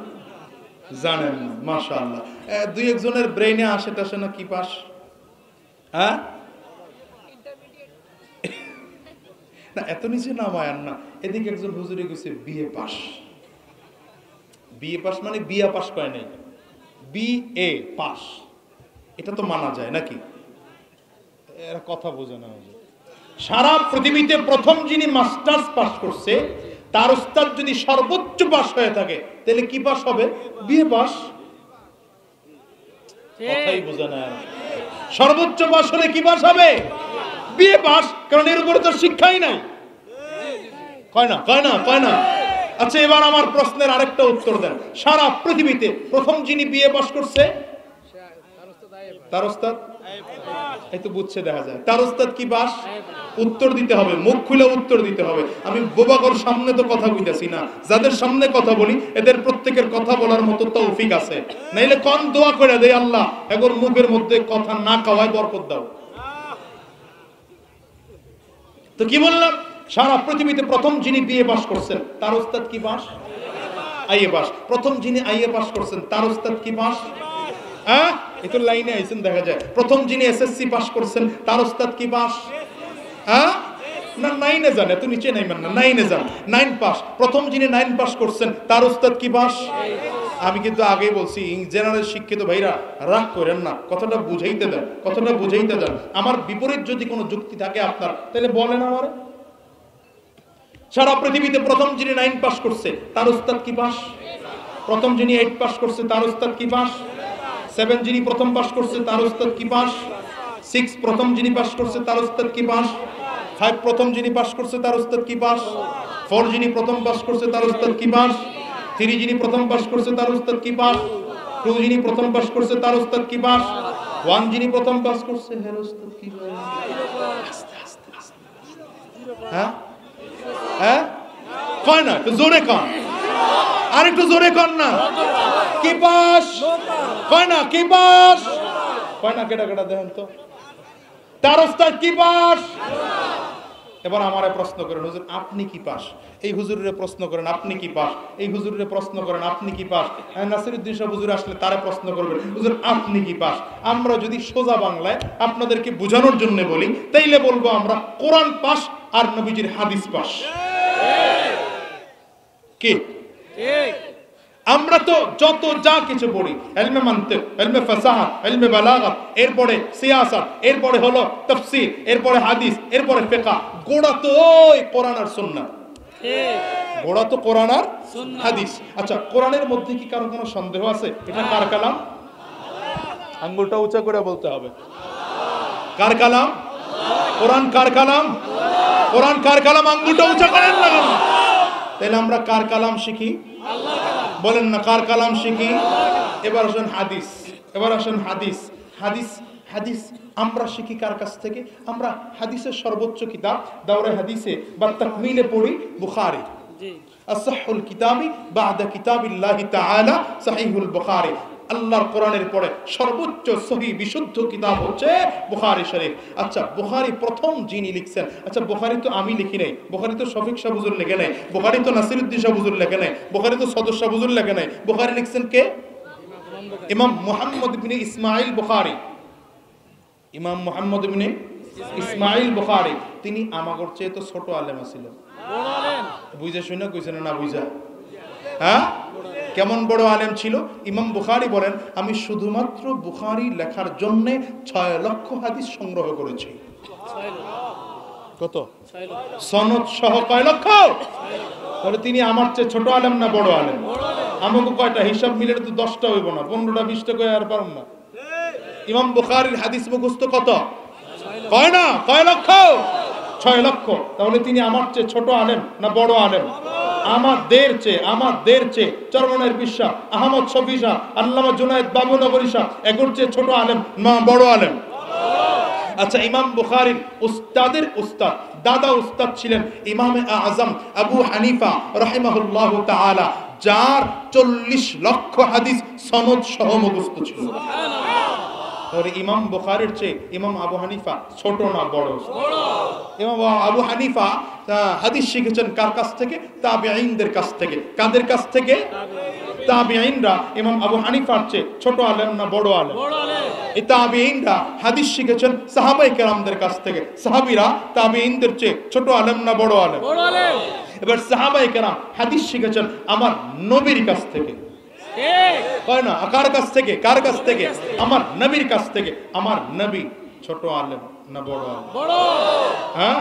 S1: জানেন না, মাশাআল্লাহ। 2-1 জনের ব্রেইনে আসে টাসে না কি পাস? হ্যাঁ না এত নিচে নামায়ান না। এদিকে একজন হুজুরে গেছে বিএ পাস। বিএ পাস মানে বিয়া পাস করে নাই, বিএ পাস। এটা তো মানা যায় নাকি? এরা কথা বোঝে না। সারা পৃথিবীতে প্রথম যিনি মাস্টার্স পাস করছে তার উস্তাদ যদি সর্বোচ্চ পাস হয়ে থাকে তাহলে কি পাস হবে? BA pass. কথাই বোঝে না। সর্বোচ্চ পাস হলে কি পাস হবে? BA pass. কারণ এর উপরে তো শিক্ষাই নাই। কয় না। আচ্ছা, এবার আমার প্রশ্নের আরেকটা উত্তর দেন। সারা পৃথিবীতে প্রথম যিনি বিএ পাস করছে তার উস্তাদ, এই তো বুঝছে দেখা যায়, তার উস্তাদ কি পাস? উত্তর দিতে হবে, মুখ খুলে উত্তর দিতে হবে। আমি বোবাগর সামনে তো কথা কইতাছি না, যাদের সামনে কথা বলি এদের প্রত্যেকের কথা বলার মতো তৌফিক আছে। নাইলে কোন দোয়া করে দেয় আল্লাহ এগোর মুখের মধ্যে কথা না খাওয়ায় বরকত দাও। তো কি বললাম? সারা পৃথিবীতে প্রথম যিনি বিএ পাস করছেন তার উস্তাদ কি পাস? IA pass. প্রথম যিনি আইএ পাস করছেন তার উস্তাদ কি পাস? হ্যাঁ, এই তো লাইনে আইছেন দেখা যায়। প্রথম যিনি এসএসসি পাস করছেন তার উস্তাদ কি পাস? হ্যাঁ না, 9-এ যান, এত নিচে নাইবেন না, 9-এ যান, 9 পাস। প্রথম যিনি 9 পাস করছেন তার উস্তাদ কি পাস? আমি কিন্তু আগেই বলছি, জেনারেল শিক্ষিত ভাইরা রাগ করেন না, কথাটা বুঝাইতে দেন। আমার বিপরীত যদি কোনো যুক্তি থাকে আপনার, তাহলে বলেন আমারে। সারা পৃথিবীতে প্রথম যিনি 9 পাস করছে তার উস্তাদ কি পাস? প্রথম যিনি 8 পাস করছে তার উস্তাদ কি পাস? 7 যিনি প্রথম পাস করছে তার উস্তাদ কি পাস? 6 প্রথম যিনি পাস করছে তার উস্তাদ কি পাস? 5 প্রথম যিনি পাস করছে তার উস্তাদ কি পাস? 4 যিনি প্রথম পাস করছে তার উস্তাদ কি পাস? 3 যিনি প্রথম পাস করছে তার উস্তাদ কি পাস? 2 যিনি প্রথম পাস করছে তার উস্তাদ কি পাস? 1 যিনি প্রথম পাস করছে হের উস্তাদ কি পাস? হ্যাঁ হ্যাঁ, কয় না, একটু জোরে কন, আর একটু জোরে কন না। কি পাস? কয় না কি পাস? কয় না, কেডা কেডা দেখেন তো, তার উস্তাদ কি পাস? এবার আমারে প্রশ্ন করেন, হুজুর আপনি কি পাস? এই হুজুরের প্রশ্ন করেন আপনি কি পাস? এই হুজুরের প্রশ্ন করেন আপনি কি পাস? নাসিরউদ্দিন সাহেব হুজুর আসলে তারা প্রশ্ন করবেন, হুজুর আপনি কি পাস? আমরা যদি সোজা বাংলায় আপনাদেরকে বোঝানোর জন্য বলি তাইলে বলবো আমরা কোরআন পাস আর নবীজির হাদিস পাস। কি আমরা তো যত যা কিছু পড়ি, ইলমে মানতিক, ইলমে ফাসাহাত, ইলমে বালাগাত, এরপরে সিয়াসাত, এরপরে হলো তাফসীর, এরপরে হাদিস, এরপরে ফিকহ, গোড়া তো ওই কোরআন আর সুন্নাহ। গোড়া তো কোরআন আর হাদিস। আচ্ছা, কোরআনের মধ্যে কি কারো কোনো সন্দেহ আছে এটা কার কালাম? আঙ্গুলটা উঁচা করে বলতে হবে। কার কালাম? কোরআন কার কালাম? কোরআন কার কালাম? আঙ্গুলটা উঁচা করেন না কেন? তাহলে আমরা কার কালাম শিখি? বলেন না, কার কালাম শিখি? এবার আসেন হাদিস। হাদিস আমরা শিখি কার কাছ থেকে? আমরা হাদিসের সর্বোচ্চ কিতাব দাওরে হাদিসে বা তাকমিলে পড়ি বুখারী। আসহাহুল কিতাবি বাদা কিতাবিল্লাহি তাআলা সহিহুল বুখারী। আল্লাহর কোরআনের পরে সর্বোচ্চ সহিহ বিশুদ্ধ কিতাব হচ্ছে বুখারী শরীফ। আচ্ছা, বুখারী প্রথম যিনি লিখছেন, আচ্ছা বুখারী তো আমি লিখি নাই, বুখারী তো শফিক শাহ হুজুর লেখে নাই, বুখারী তো নাসিরউদ্দিন শাহ হুজুর লেখে নাই, বুখারী তো সদর শাহ হুজুর লেখে নাই। বুখারী লিখছেন কে? ইমাম মুহাম্মদ ইবনে ইসমাঈল বুখারী। ইমাম মুহাম্মদ ইবনে ইসমাঈল বুখারী, তিনি আমাগর চেয়ে তো ছোট আলেম ছিল। বুঝা শুনে কইছেন না বুঝা? হ্যাঁ, কেমন বড় আলেম ছিল? ইমাম বুখারী বলেন, আমি শুধুমাত্র বুখারী লেখার জন্য 6 লক্ষ হাদিস সংগ্রহ করেছি। কত? সনদ সহ কয় লক্ষ? তাহলে তিনি আমার চেয়ে ছোট আলেম না বড় আলেম? আমাকে কয়টা হিসাব মিলে তো 10টা হইব না, 15টা 20টা কয় আর পারুম না। ইমাম বুখারীর হাদিস মুখস্থ কত? কয় না, কয় লক্ষ? 6 লক্ষ। তাহলে তিনি আমার চেয়ে ছোট আলেম না বড় আলেম? আমাদের চেয়ে চরমনের বিশ্বাস, আহমদ শফি শাহ, আল্লামা জুনায়েদ বাবুনগরী শাহ এগুলোর চেয়ে ছোট আলেম না বড় আলেম? আচ্ছা, ইমাম বুখারীর উস্তাদের উস্তাদ, দাদা উস্তাদ ছিলেন ইমামে আযম আবু হানিফা রাহিমাহুল্লাহু তাআলা, যার 40 লক্ষ হাদিস সনদ সহ মুখস্থ ছিল। তাহলে ইমাম বুখারীর চেয়ে ইমাম আবু হানিফা ছোট না বড়? ইমাম আবু হানিফা হাদিস শিখেছেন কার কাছ থেকে? তাবেঈনদের কাছ থেকে। কাদের কাছ থেকে? তাবিঈনরা ইমাম আবু হানিফার চেয়ে ছোট আলেম না বড় আলেম? এই তাবিঈনরা হাদিস শিখেছেন সাহাবায়ে কেরামদের কাছ থেকে। সাহাবীরা তাবিঈনদের চেয়ে ছোট আলেম না বড় আলেম? এবার সাহাবায়ে কেরাম হাদিস শিখেছেন আমার নবীর কাছ থেকে। কয় না? কার কাছ থেকে? কার কাছ থেকে? আমার নবীর কাছ থেকে। আমার নবী ছোট আলেম না বড় আলেম? বড়। হ্যাঁ,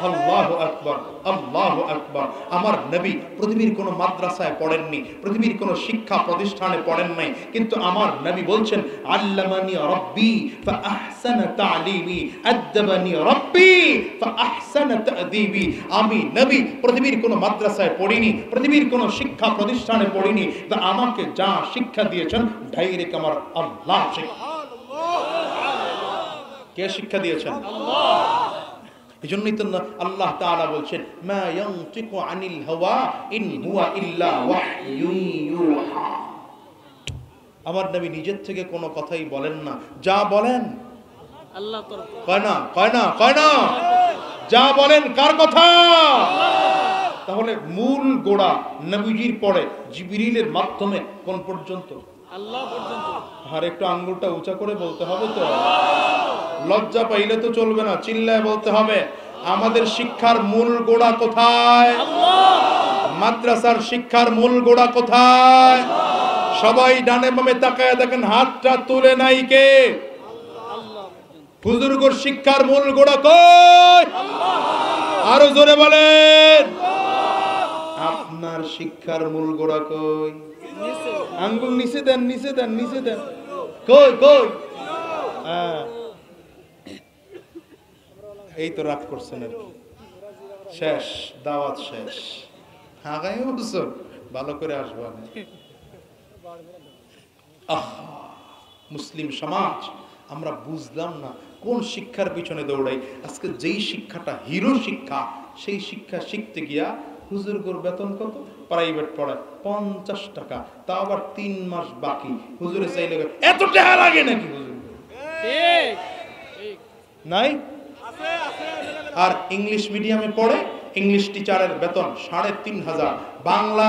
S1: আল্লাহু আকবার, আল্লাহু আকবার। আমার নবী পৃথিবীর কোন মাদ্রাসায় পড়েননি, পৃথিবীর কোন শিক্ষা প্রতিষ্ঠানে পড়েন নাই, কিন্তু আমার নবী বলছেন আল্লামানি রাব্বি ফাআহসানা তা'লিমি আদাবানি রাব্বি ফাআহসানা তা'দীবি। আমি নবী পৃথিবীর কোন মাদ্রাসায় পড়িনি, পৃথিবীর কোন শিক্ষা প্রতিষ্ঠানে পড়িনি, তা আমাকে যা শিক্ষা দিয়েছেন ডাইরেক্ট আমার আল্লাহ শিক্ষা। কে শিক্ষা দিয়েছেন? আল্লাহ। এজন্যই তো আল্লাহ তাআলা বলছেন মা ইয়ানতিকু আনিল হাওয়া ইন হুয়া ইল্লা ওয়াহয়ুন ইউহা। আমার নবী নিজের থেকে কোনো কথাই বলেন না, যা বলেন আল্লাহর তরফ। কয় না? কয় না? কয় না? যা বলেন কার কথা? তাহলে মূল গোড়া নবীজির পরে জিবরিলের মাধ্যমে কোন পর্যন্ত? আল্লাহ পর্যন্ত। আর একটু আঙ্গুলটা উঁচা করে বলতে হবে তো, লজ্জা পাইলে তো চলবে না, চিল্লায় বলতে হবে। আমাদের শিক্ষার মূল গোড়া কোথায়? মাদ্রাসার শিক্ষার মূল গোড়া কোথায়? সবাই ডানে বামে তাকায় দেখেন, হাতটা তুলে নাই কে? হুজুরগোর শিক্ষার মূল গোড়া কই? আরো জোরে বলেন, আপনার শিক্ষার মূল গোড়া কই? আঙ্গুল নিচে দেন, নিচে দেন, নিচে দেন। কই কই? এই তো রাগ করছেন আর কি। শেষ, দাওয়াত শেষ। আগামী বছর ভালো করে আসবো। মুসলিম সমাজ আমরা বুঝলাম না কোন শিক্ষার পিছনে দৌড়াই। আজকে যেই শিক্ষাটা হিরো শিক্ষা, সেই শিক্ষা শিখতে গিয়া হুজুরগুর বেতন কত? প্রাইভেট পড়ায় 50 টাকা, তা আবার 3 মাস বাকি। হুজুরে চাইলে এত টাকা লাগে নাকি? হুজুর নাই। আর ইংলিশ মিডিয়ামে পড়ে, ইংলিশ টিচারের বেতন 3500। বাংলা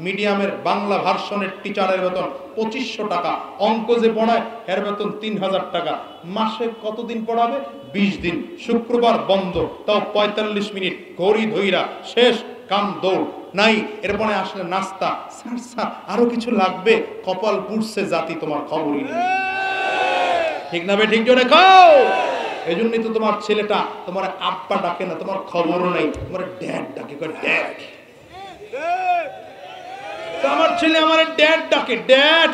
S1: মিডিয়ামের বাংলা ভার্সনের টিচারের বেতন 2500 টাকা। অঙ্ক যে পড়ায় এর বেতন 3000 টাকা। মাসে কতদিন পড়াবে? 20 দিন। শুক্রবার বন্ধ, তাও 45 মিনিট। ঘড়ি ধইরা শেষ, কাম দৌড় নাই। এরপরে আসলে নাস্তা, সারসা, আরো কিছু লাগবে। কপাল পুড়ছে জাতি, তোমার খবরই নেই। ঠিক না বে ঠিক? জোরে খাও। এই জন্যই তো তোমার ছেলেটা তোমার আব্বা ডাকে না, তোমার খবরও নাই, তোমার ড্যাড ডাকে। ড্যাড, আমার ছেলে আমার ড্যাড ডাকে। ড্যাড,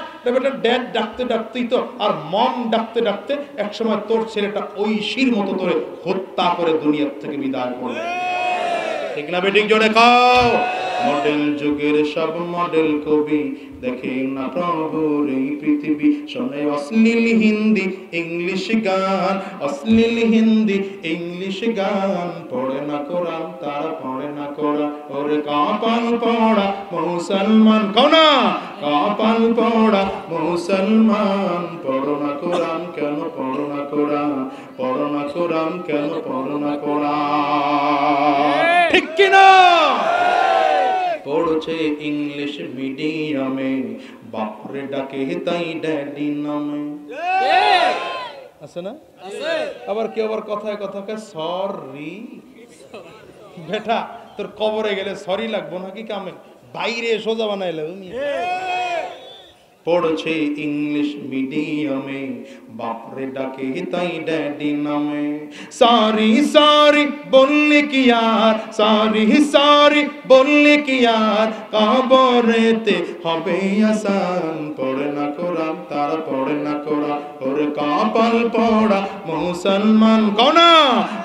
S1: ড্যাড ডাকতে ডাকতেই তো, আর মম ডাকতে ডাকতে একসময় তোর ছেলেটা ঐশীর মতো তোরে হত্যা করে দুনিয়ার থেকে বিদায় করবে। ঠিক না বেঠিক? জোরে খাও। মডেল যুগের সব মডেল কবি দেখে না প্রভুর এই পৃথিবী, শোনে অশ্লীল হিন্দি ইংলিশ গান, অশ্লীল হিন্দি ইংলিশ গান। পড়ে না কোরআন, তারা পড়ে না কোরআন। ওরে কপাল পড়া মুসলমান, কও না কপাল পড়া মুসলমান। পড়ো না কোরআন, কেন পড়ো না কোরআন? পড়ো না কোরআন, কেন পড়ো না কোরআন? ঠিক কিনা? পড়ছে ইংলিশ মিডিয়ামে, বাপরে ডাকে তাই ড্যাডি নামে। আছে না? আছে। আবার কেউ আবার কথায় কথাকে সরি। বেটা, তোর কবরে গেলে সরি লাগবো নাকি কামে? বাইরে সোজা বানাইলে তুমি। পড়ছে ইংলিশ মিডিয়ামে, বাপরে ডাকে তাই ড্যাডি নামে। সরি সরি বললে কি আর, সরি সরি বললে কি আর, কবরেতে হবে আসান। পড়ে না কোরআন, তারা পড়ে না কোরআন। ওরে কপাল পড়া মুসলমান, কও না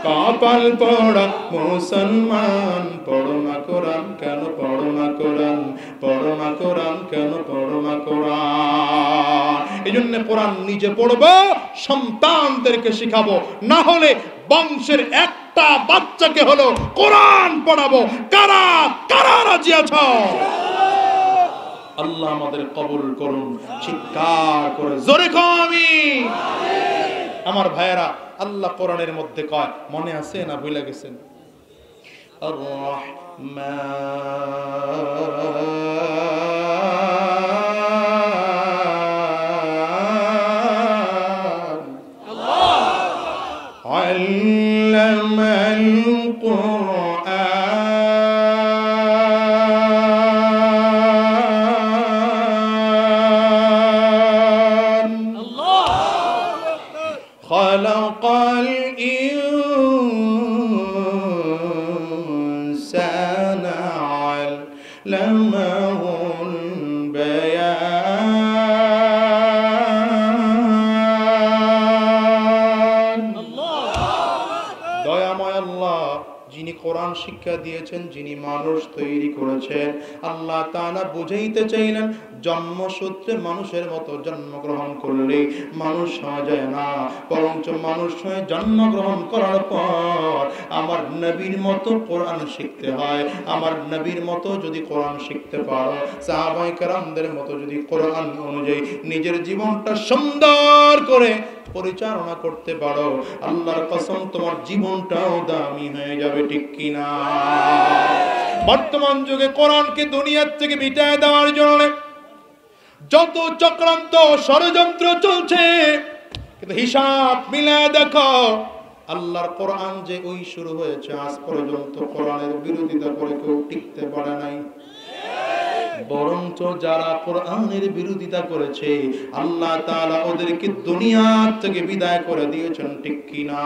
S1: কপাল পড়া মুসলমান। পড়ো না কোরআন, কেন পড়ো না কোরআন? পড়ো না কোরআন, কেন পড়ো না কোরআন? এই জন্য কোরআন নিজে পড়বো, সন্তানদেরকে শিখাবো। না হলে বংশের একটা বাচ্চাকে হলো কোরআন পড়াবো। কারা কারা রাজি আছো? আল্লাহ আমাদের কবুল করুন। চিৎকার করে জোরে কও আমিন। আমার ভাইয়েরা, আল্লাহ কোরআনের মধ্যে কয়, মনে আছে না ভুলে গেছেন? আর রহমান علم القرآن خلق الإنسان علمه البيان দয়াময় আল্লাহ যিনি কোরআন শিক্ষা দিয়েছেন, যিনি মানুষ তৈরি করেছেন, আল্লাহ তাআলা বুঝাইতে চাইলেন জন্মসূত্রে মানুষের মতো জন্মগ্রহণ করলে মানুষ হওয়া যায় না, বরঞ্চ মানুষ হয়ে জন্মগ্রহণ করার পর আমার নবীর মতো কোরআন শিখতে হয়। আমার নবীর মতো যদি কোরআন শিখতে পারো, সাহাবায়ে কেরামদের মতো যদি কোরআন অনুযায়ী নিজের জীবনটা সুন্দর করে পরিচালনা করতে পারো, আল্লাহর কসম তোমার জীবনটাও দামি হয়ে যাবে, ঠিক কিনা? বর্তমান যুগে কোরআনকে দুনিয়ার থেকে মিটায় দেওয়ার জন্য যত চক্রান্ত ষড়যন্ত্র চলছে, কিন্তু হিসাব মিলায় দেখো আল্লাহর কোরআন যে ওই শুরু হয়েছে আজ পর্যন্ত কোরআনের বিরোধিতা করে কেউ টিকতে পারে নাই। বরঞ্চ যারা কোরআনের বিরোধিতা করেছে আল্লাহ তাআলা ওদেরকে দুনিয়া থেকে বিদায় করে দিয়েছেন, ঠিক কিনা?